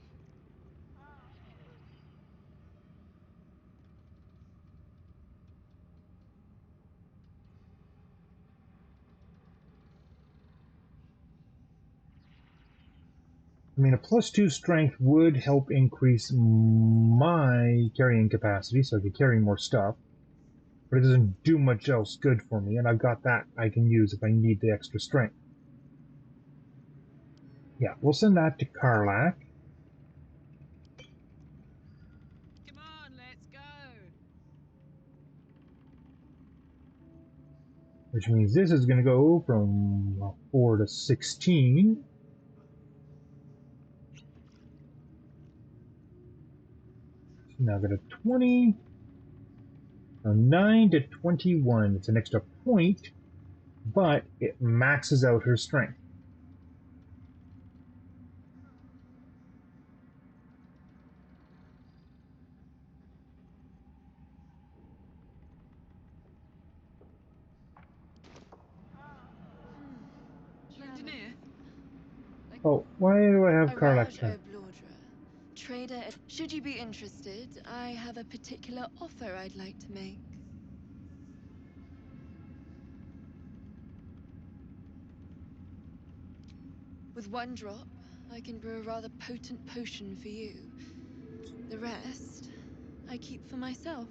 I mean, a +2 strength would help increase my carrying capacity, so I could carry more stuff. But it doesn't do much else good for me, and I've got that I can use if I need the extra strength. Yeah, we'll send that to Karlak. Come on, let's go. Which means this is going to go from 4 to 16. So now I've got a 20. From 9 to 21. It's an extra point, but it maxes out her strength. Engineer? Oh, why do I have Karlak Araj turn? O'Blordra, trader. Should you be interested, I have a particular offer I'd like to make. With one drop, I can brew a rather potent potion for you. The rest, I keep for myself.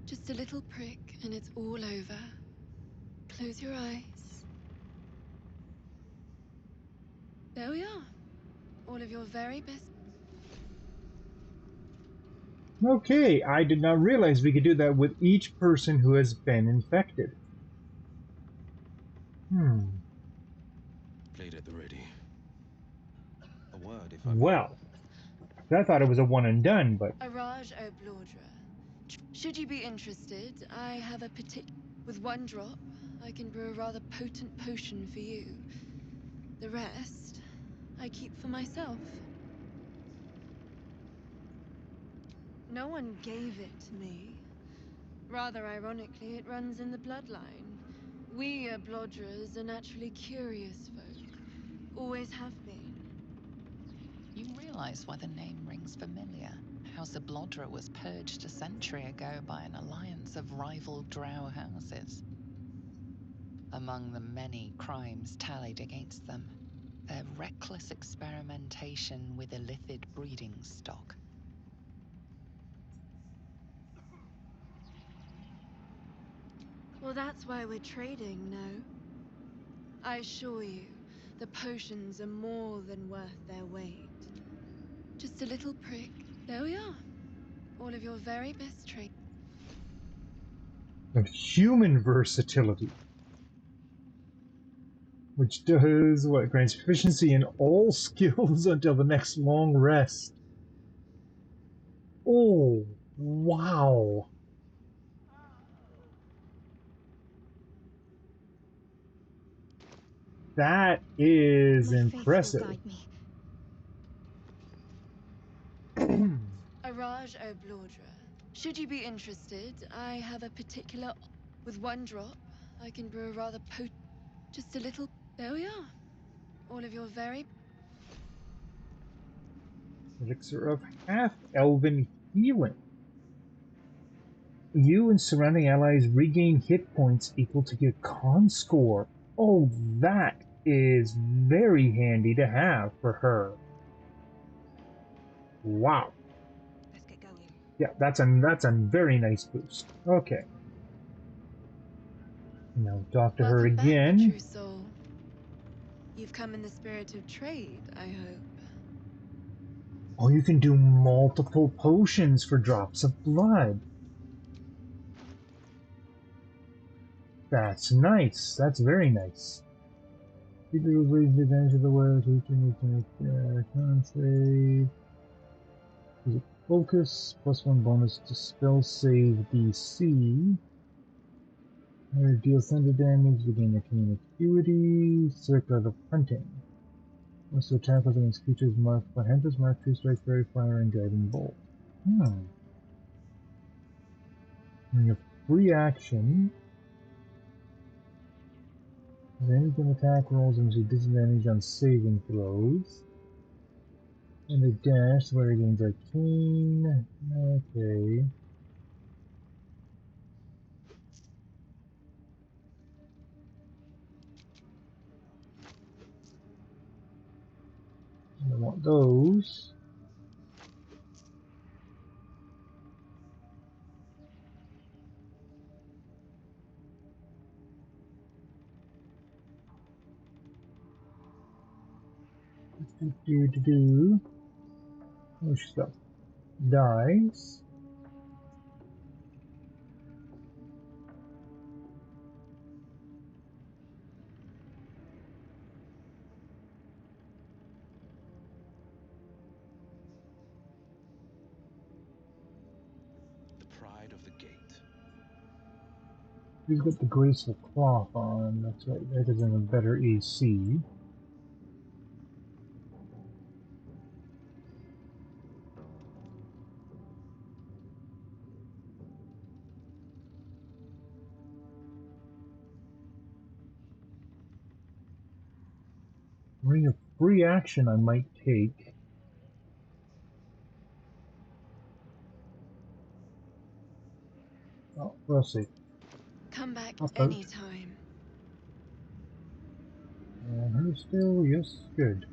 Just a little prick and it's all over. Close your eyes. There we are. All of your very best. Okay, I did not realize we could do that with each person who has been infected. Played at the ready. A word if I may. Well, I thought it was a one and done, but Araj O'Blordra. Should you be interested, I have a particular. With one drop, I can brew a rather potent potion for you. The rest, I keep for myself. No one gave it to me. Rather ironically, it runs in the bloodline. We O'Blodras are naturally curious folk. Always have been. You realize why the name rings familiar? House O'Blodra was purged a century ago by an alliance of rival drow houses. Among the many crimes tallied against them, their reckless experimentation with illithid breeding stock. Well, that's why we're trading, no? I assure you, the potions are more than worth their weight. Just a little prick. There we are. All of your very best traits. of human versatility, which does what? Grants proficiency in all skills until the next long rest. Oh, wow. That is My faith will impressive. guide me. Mirage Baldur. Should you be interested, I have a particular... With one drop, I can brew a rather just a little... There we are. All of your very... Elixir of half-elven healing. You and surrounding allies regain hit points equal to your con score. Oh, that is very handy to have for her. Wow. Let's get going. Yeah, that's a very nice boost. Okay. Now talk to her Welcome again. back, true soul. You've come in the spirit of trade, I hope. Oh, you can do multiple potions for drops of blood. That's nice. That's very nice. People who raise the advantage of the world, who can con save. Is it focus? +1 bonus to spell save DC. Deal thunder damage, regain the commune acuity. Circle of hunting. Also attack against creatures marked by hunters, mark, true strike, fairy fire, and guiding bolt. And your free action. Then you can attack rolls and receive disadvantage on saving throws. And a dash where it gains arcane. Okay. I want those. Oh, she's got dice. The pride of the gate. She's got the graceful cloth on. That's right. That is in a better AC. Ring of free action I might take. Oh, we'll see. Come back Pop out. anytime. Her still, yes, good.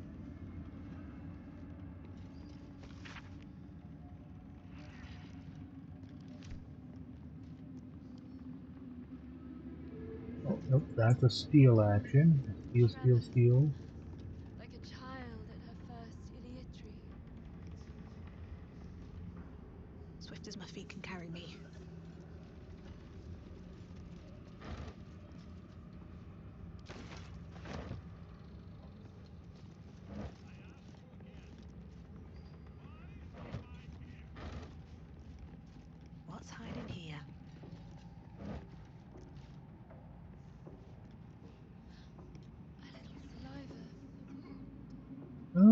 Oh, nope, that's a steal action. Steal, steal, steal. Like a child at her first idiotry. Swift as my feet can carry me. What's hiding here? A little saliva.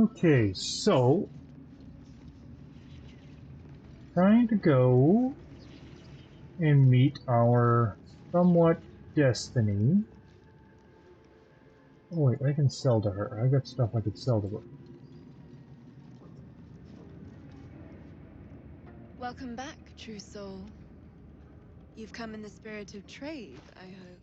Okay, so trying to go and meet our somewhat destiny. Oh wait, I can sell to her. I got stuff I could sell to her. Welcome back, true soul. You've come in the spirit of trade, I hope.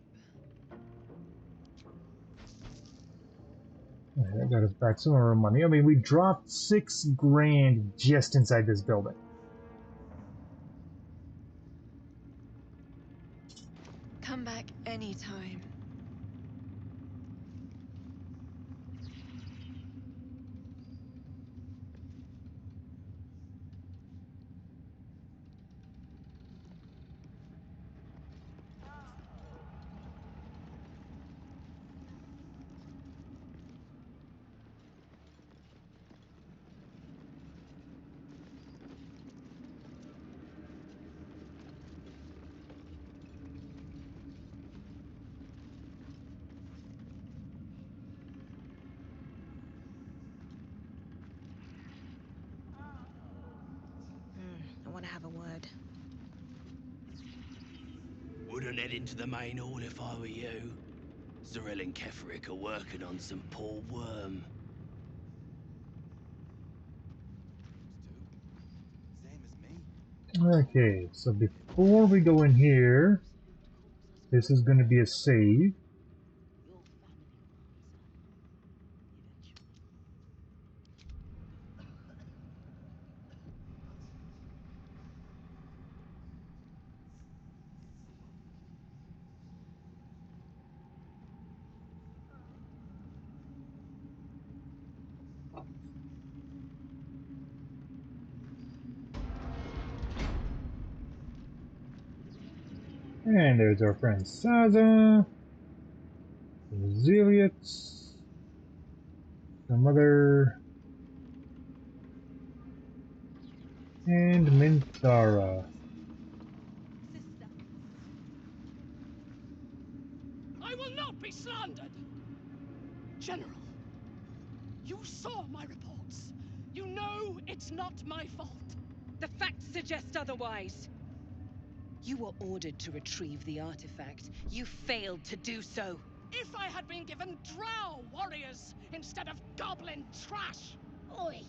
That got us back some of our money. I mean, we dropped 6 grand just inside this building. Come back anytime. word. Wouldn't head into the main hall if I were you. Cyril and Kefric are working on some poor worm. Same as me. Okay, so before we go in here, this is going to be a save. And there's our friend Saza, Zeliot, some other, and Minthara. I will not be slandered! General, you saw my reports. You know it's not my fault. The facts suggest otherwise. You were ordered to retrieve the artifact. You failed to do so. If I had been given drow warriors instead of goblin trash! Oi!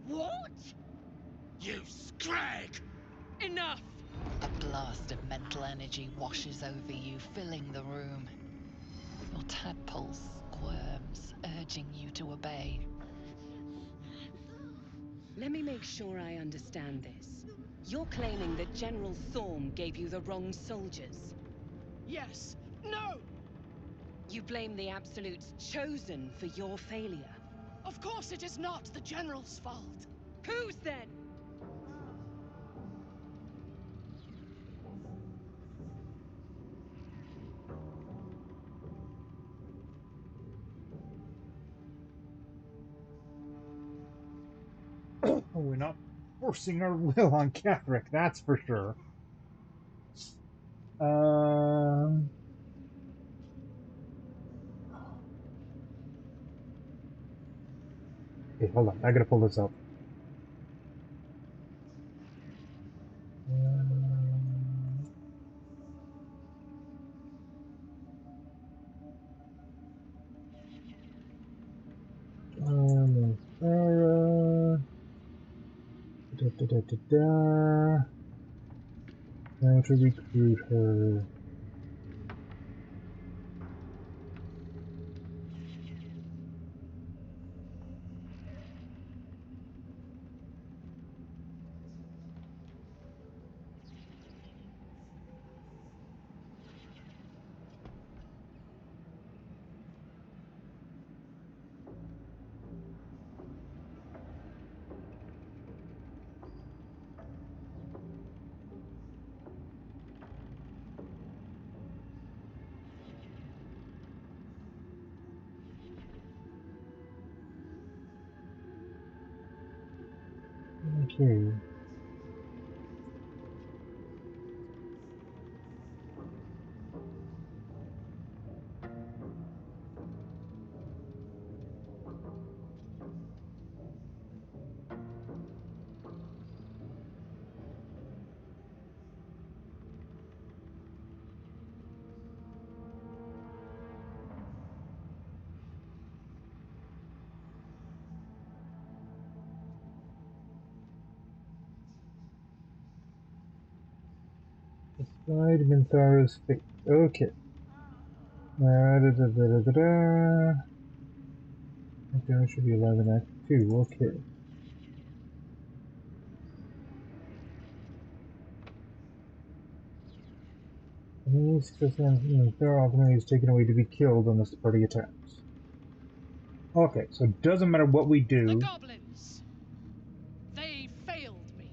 What? You scrag! Enough! A blast of mental energy washes over you, filling the room. Your tadpole squirms, urging you to obey. Let me make sure I understand this. You're claiming that General Thorm gave you the wrong soldiers. Yes. No! You blame the Absolute's Chosen for your failure. Of course it is not the General's fault. Whose then? We're not forcing our will on Kefric, that's for sure. Okay, hold on, I gotta pull this up. How to recruit her. Okay. Decide Minthara's fate. Okay. Okay, it should be 11 Act 2. Okay. Any success Minthara ultimately is taken away to be killed unless the party attacks. Okay, so it doesn't matter what we do. The goblins! They failed me.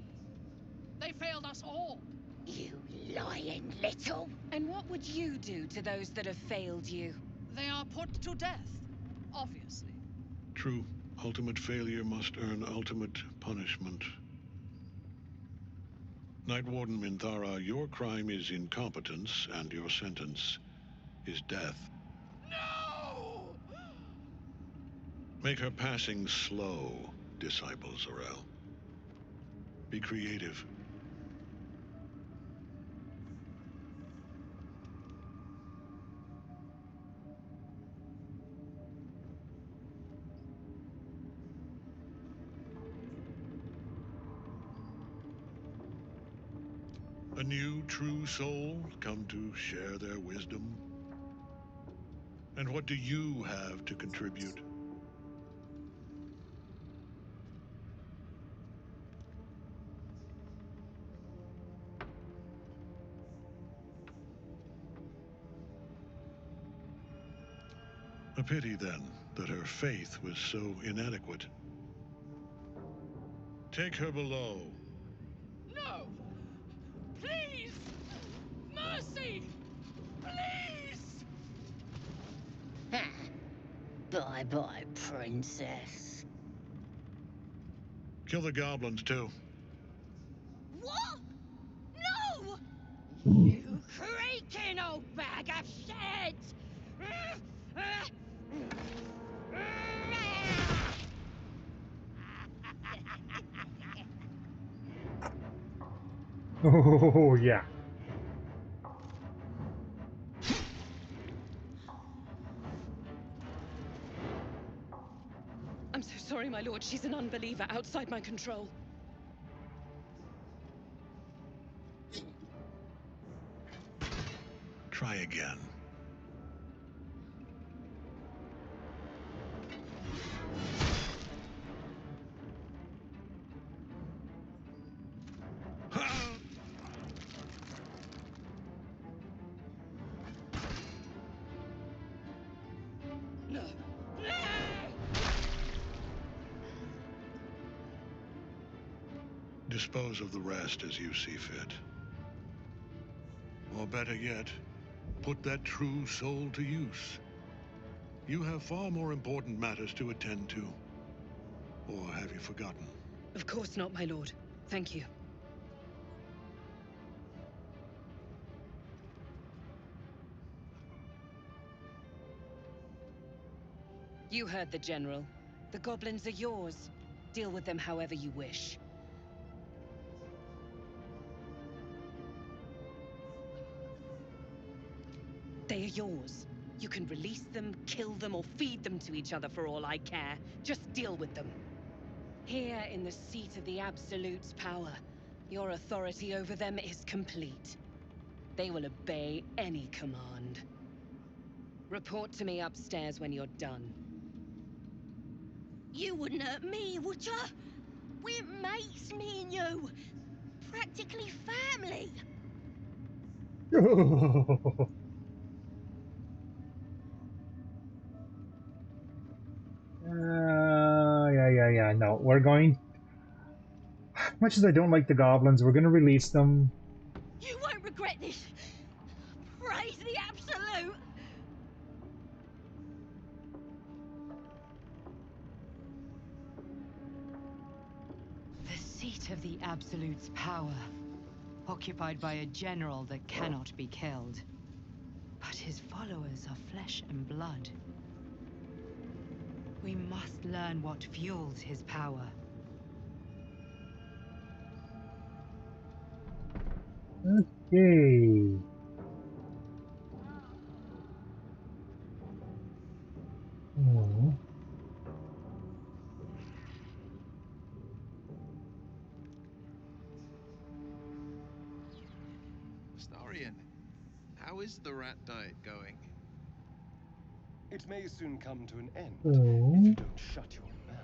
They failed us all. You lying little! And what would you do to those that have failed you? They are put to death, obviously. True. Ultimate failure must earn ultimate punishment. Night Warden Minthara, your crime is incompetence, and your sentence is death. No! Make her passing slow, Disciple Zorel. Be creative. A new true soul come to share their wisdom? And what do you have to contribute? A pity, then, that her faith was so inadequate. Take her below. No! Please! Mercy! Please! Bye-bye, princess. Kill the goblins, too. What? No! You creaking old bag of shit! Oh, yeah. I'm so sorry, my lord. She's an unbeliever outside my control. Try again. No. Dispose of the rest as you see fit. Or better yet, put that true soul to use. You have far more important matters to attend to. Or have you forgotten? Of course not, my lord. Thank you. You heard the General. The goblins are yours. Deal with them however you wish. They are yours. You can release them, kill them, or feed them to each other for all I care. Just deal with them. Here in the seat of the Absolute's power, your authority over them is complete. They will obey any command. Report to me upstairs when you're done. You wouldn't hurt me, would ya? We're mates, me and you. Practically family. Yeah. No, we're going. Much as I don't like the goblins, we're going to release them. You won't regret this. Praise the Absolute. The seat of the Absolute's power, occupied by a general that cannot be killed. But his followers are flesh and blood. We must learn what fuels his power. Okay. Oh. Astarion, how is the rat diet going? It may soon come to an end if Oh. you don't shut your mouth.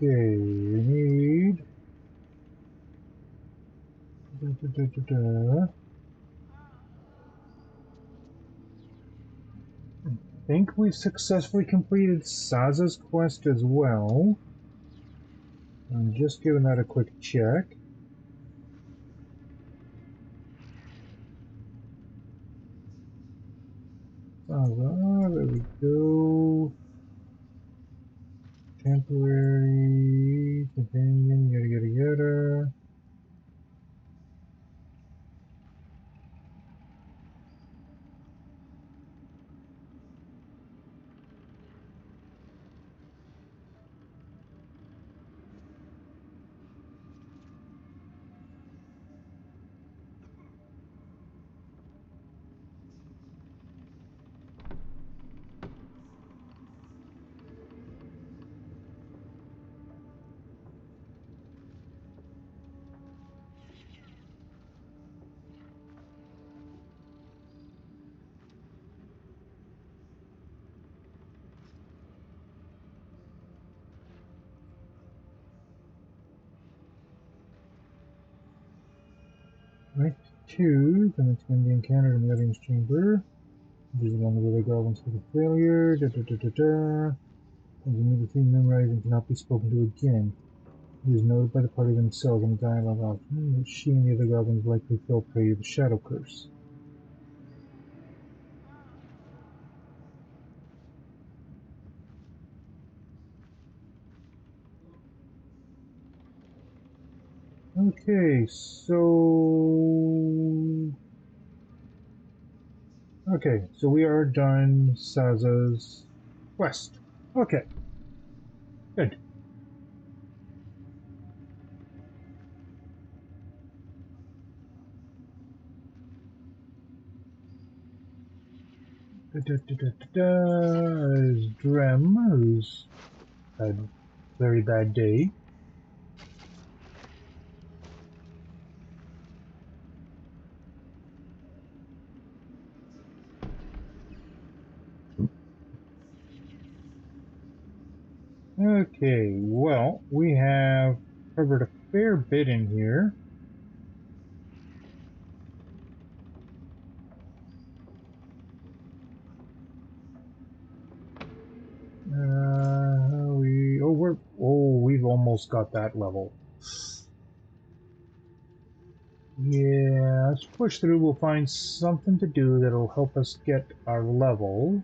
Okay, we need. I think we successfully completed Saza's quest as well. I'm just giving that a quick check. Saza, there we go. Temporary companion, yada yada yada. Act 2, then it's going to be encountered in the audience chamber. This is one of the other goblins for the failure. And immediately memorized and cannot be spoken to again. It is noted by the party themselves in a dialogue option that she and the other goblins likely fell prey to the shadow curse. Okay, so we are done Saza's quest. Okay, good. Is Drem, who's had a very bad day. Okay, well, we have covered a fair bit in here. We've almost got that level. Yeah, let's push through. We'll find something to do that'll help us get our level.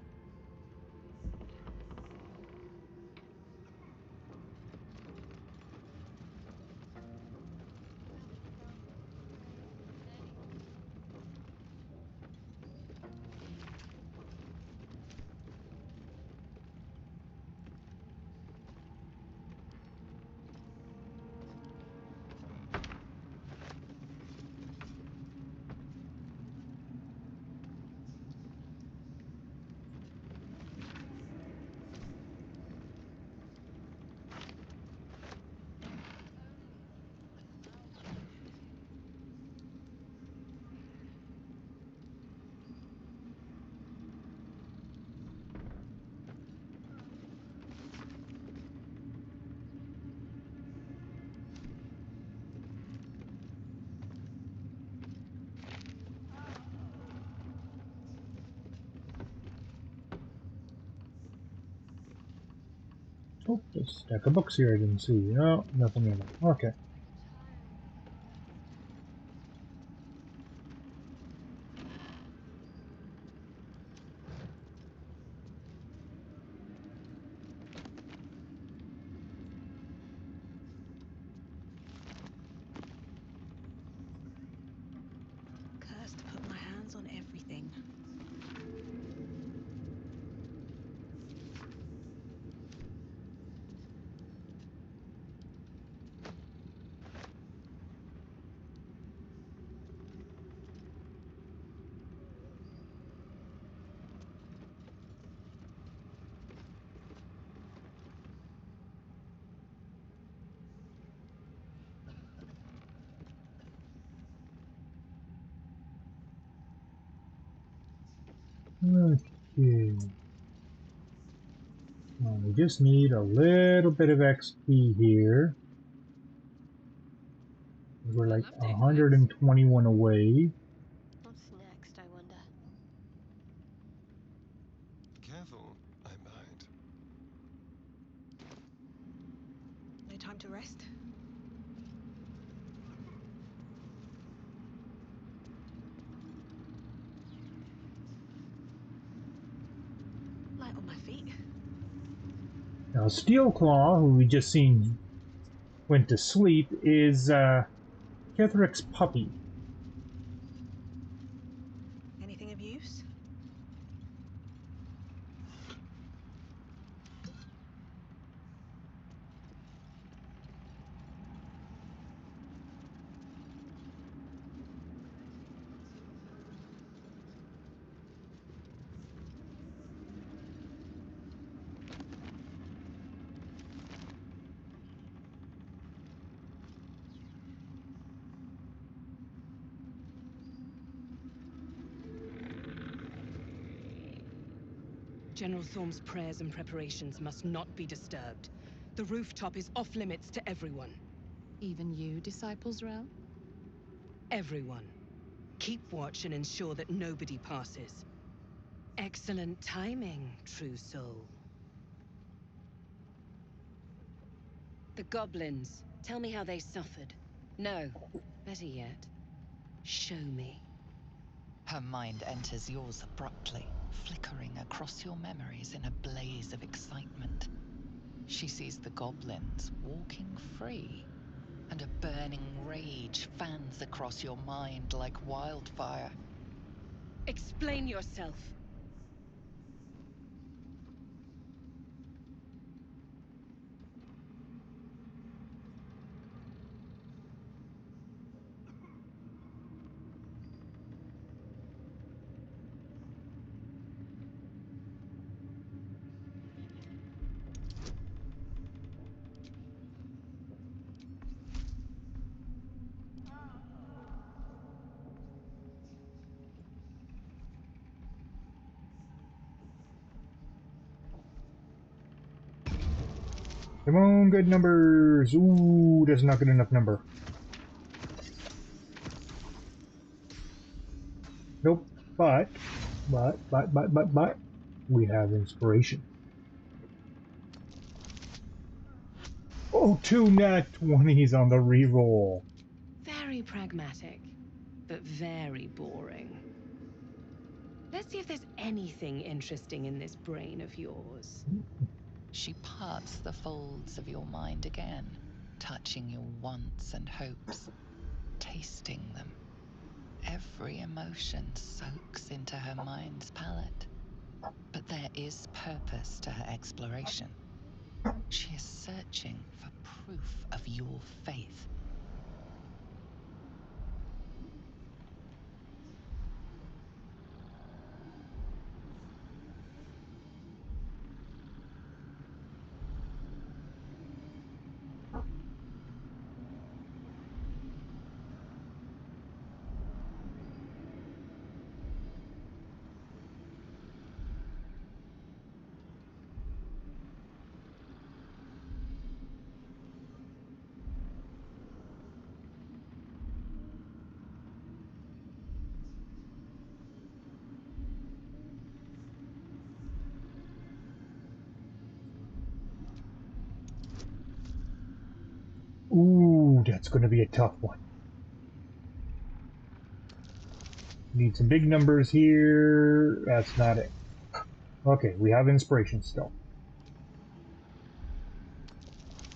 Oh, there's a stack of books here I didn't see. No, nothing in them. Okay. Cursed to put my hands on everything. Okay. We just need a little bit of XP here. We're like 121 away. What's next, I wonder? Careful, I might. No time to rest? Light on my feet. Now, Steelclaw, who we just seen went to sleep, is Ketherick's puppy. Anything of use? General Thorm's prayers and preparations must not be disturbed. The rooftop is off limits to everyone. Even you, Disciples Rel? Everyone. Keep watch and ensure that nobody passes. Excellent timing, true soul. The goblins. Tell me how they suffered. No, better yet, show me. Her mind enters yours abruptly, flickering across your memories in a blaze of excitement. She sees the goblins walking free, and a burning rage fans across your mind like wildfire. Explain yourself. Come on, good numbers. Ooh, that's not good enough number. Nope. But, we have inspiration. Oh, 2 nat 20s on the reroll. Very pragmatic, but very boring. Let's see if there's anything interesting in this brain of yours. She parts the folds of your mind again, touching your wants and hopes, tasting them. Every emotion soaks into her mind's palate. But there is purpose to her exploration. She is searching for proof of your faith. Ooh, that's going to be a tough one. Need some big numbers here. That's not it. Okay, we have inspiration still.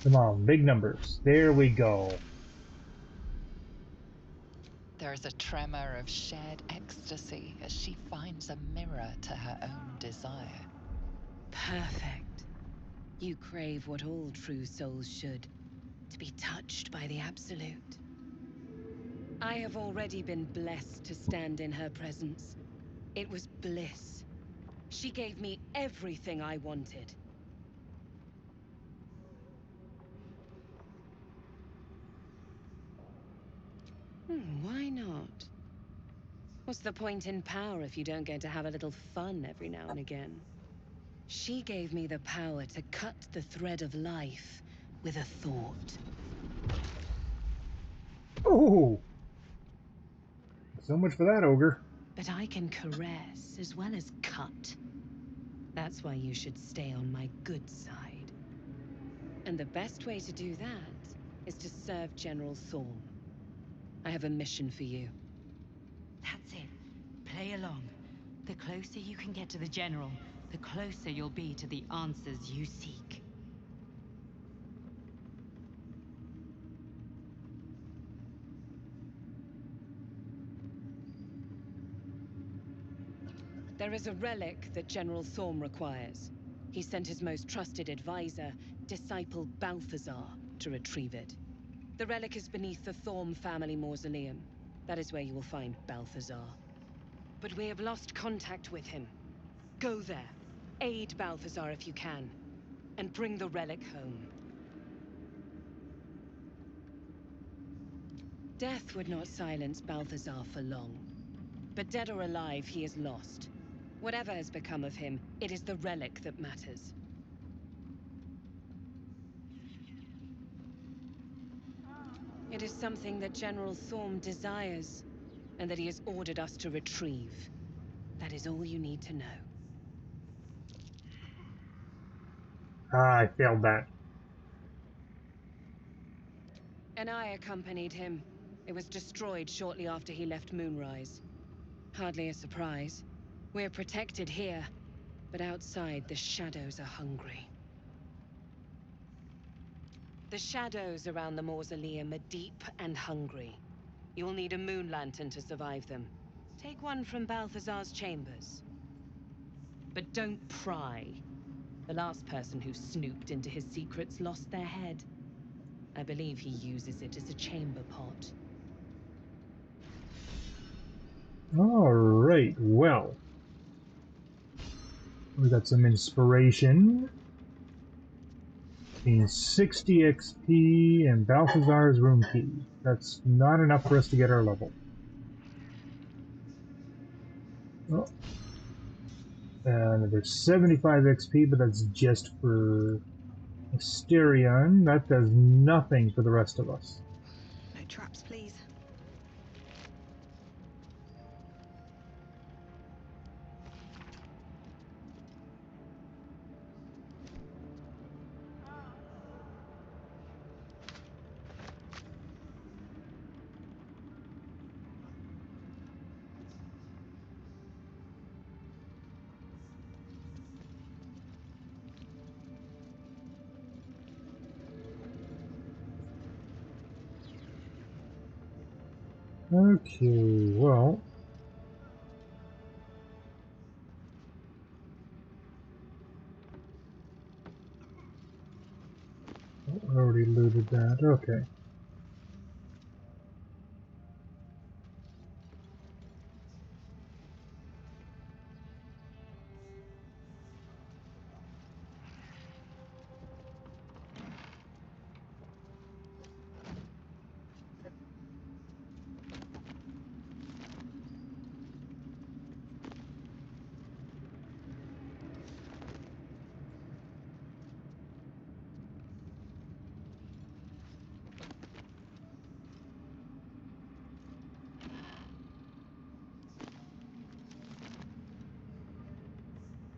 Come on, big numbers. There we go. There is a tremor of shared ecstasy as she finds a mirror to her own desire. Perfect. You crave what all true souls should, to be touched by the Absolute. I have already been blessed to stand in her presence. It was bliss. She gave me everything I wanted. Why not? What's the point in power if you don't get to have a little fun every now and again? She gave me the power to cut the thread of life with a thought. Oh! So much for that, ogre. But I can caress as well as cut. That's why you should stay on my good side. And the best way to do that is to serve General Thorm. I have a mission for you. That's it. Play along. The closer you can get to the General, the closer you'll be to the answers you seek. There is a relic that General Thorm requires. He sent his most trusted advisor, disciple Balthazar, to retrieve it. The relic is beneath the Thorm family mausoleum. That is where you will find Balthazar. But we have lost contact with him. Go there, aid Balthazar if you can, and bring the relic home. Death would not silence Balthazar for long. But dead or alive, he is lost. Whatever has become of him, it is the relic that matters. It is something that General Thorm desires, and that he has ordered us to retrieve. That is all you need to know. Ah, I failed that. And I accompanied him. It was destroyed shortly after he left Moonrise. Hardly a surprise. We're protected here, but outside the shadows are hungry. The shadows around the mausoleum are deep and hungry. You'll need a moon lantern to survive them. Take one from Balthazar's chambers. But don't pry. The last person who snooped into his secrets lost their head. I believe he uses it as a chamber pot. Alright, well. We got some inspiration. Means 60 XP and Balthazar's room key. That's not enough for us to get our level. Oh. And there's 75 XP, but that's just for Asterion. That does nothing for the rest of us. No traps, please. Okay, well. Oh, I already looted that. Okay.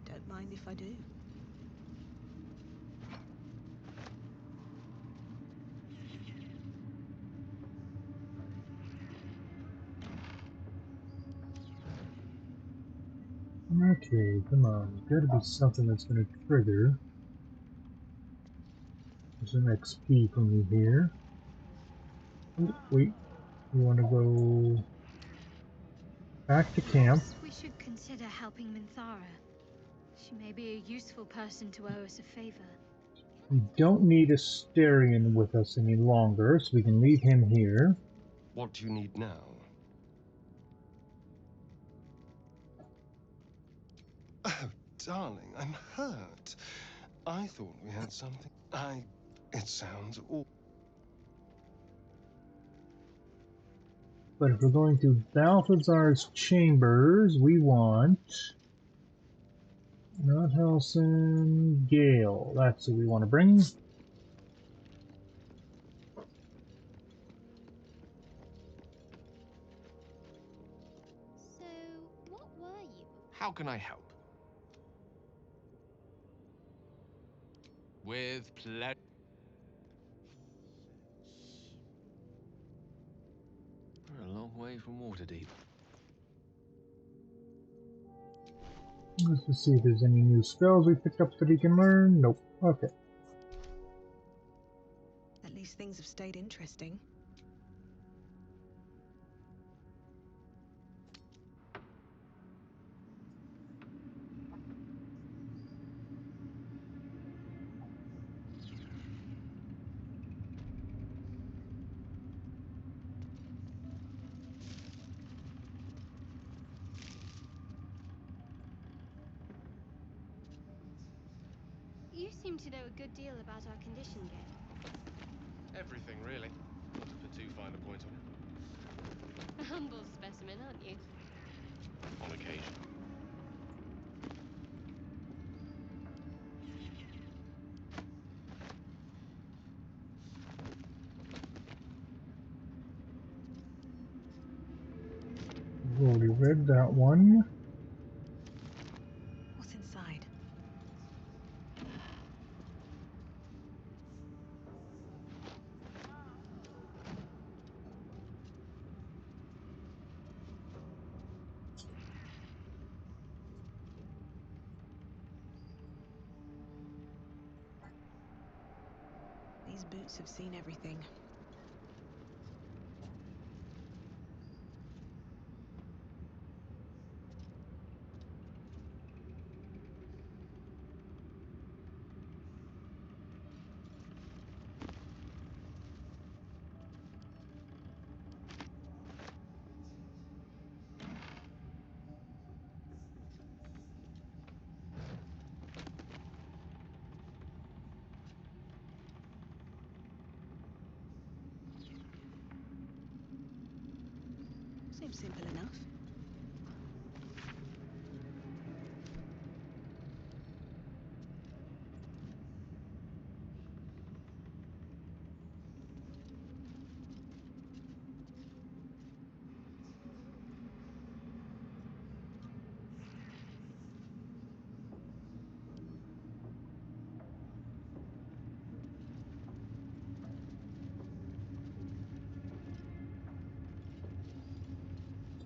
Don't mind if I do. Okay, come on. Gotta be something that's gonna trigger. There's an XP for me here. Oh, wait. We want to go back to camp. Perhaps we should consider helping Minthara. She may be a useful person to owe us a favor. We don't need Asterion with us any longer, so we can leave him here. What do you need now? Oh, darling, I'm hurt. I thought we had something. It sounds awful. But if we're going to Balthazar's chambers, we want not Helson, Gale. That's who we want to bring. So, what were you? How can I help? With pleasure. We're a long way from Waterdeep. Let's just see if there's any new spells we picked up that he can learn. Nope. Okay. At least things have stayed interesting. You seem to know a good deal about our condition, Gale. Everything, really. Not to put too fine a point on it. A humble specimen, aren't you? On occasion. I've already read that one. What's inside? These boots have seen everything. Seems simple enough.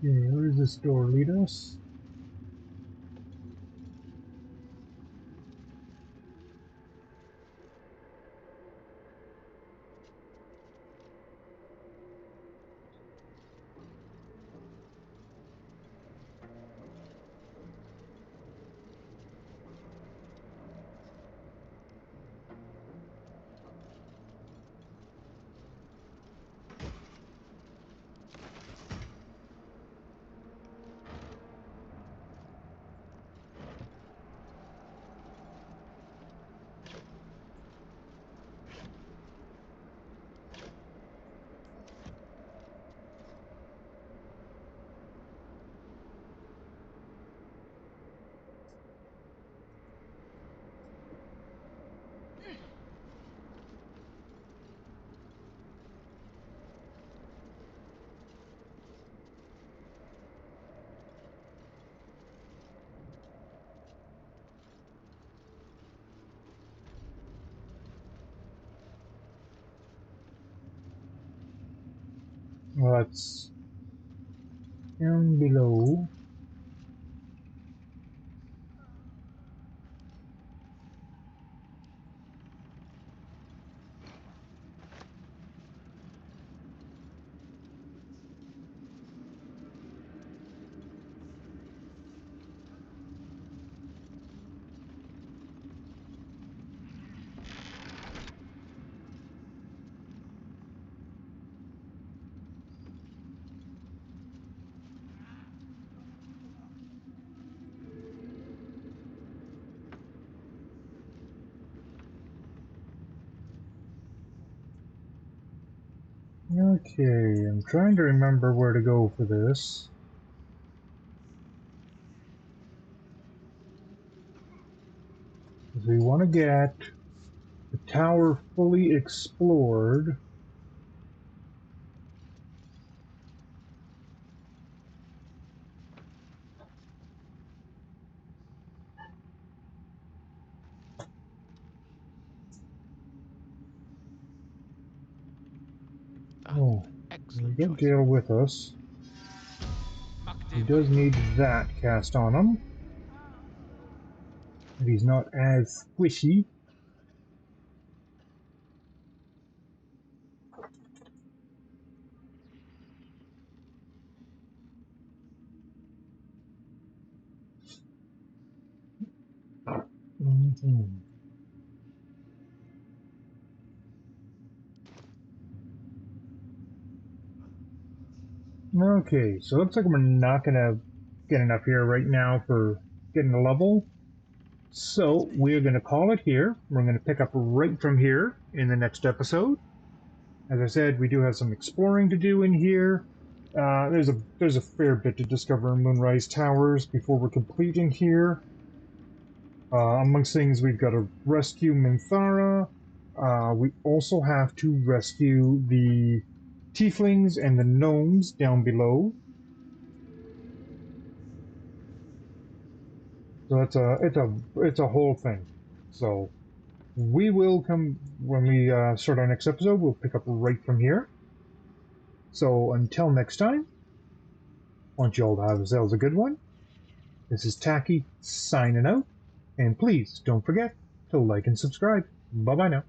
Okay, where does this door lead us? Well, that's down below. Okay, I'm trying to remember where to go for this. We want to get the tower fully explored. Oh, we got Gale with us. He does need that cast on him. But he's not as squishy. Okay, so looks like we're not going to get enough here right now for getting a level. So we're going to call it here. We're going to pick up right from here in the next episode. As I said, we do have some exploring to do in here. There's a fair bit to discover in Moonrise Towers before we're completing here. Amongst things, we've got to rescue Minthara. We also have to rescue the tieflings and the gnomes down below. So it's a whole thing. So we will come when we start our next episode. We'll pick up right from here. So until next time, I want you all to have yourselves a good one. This is Taki signing out, and please don't forget to like and subscribe. Bye bye now.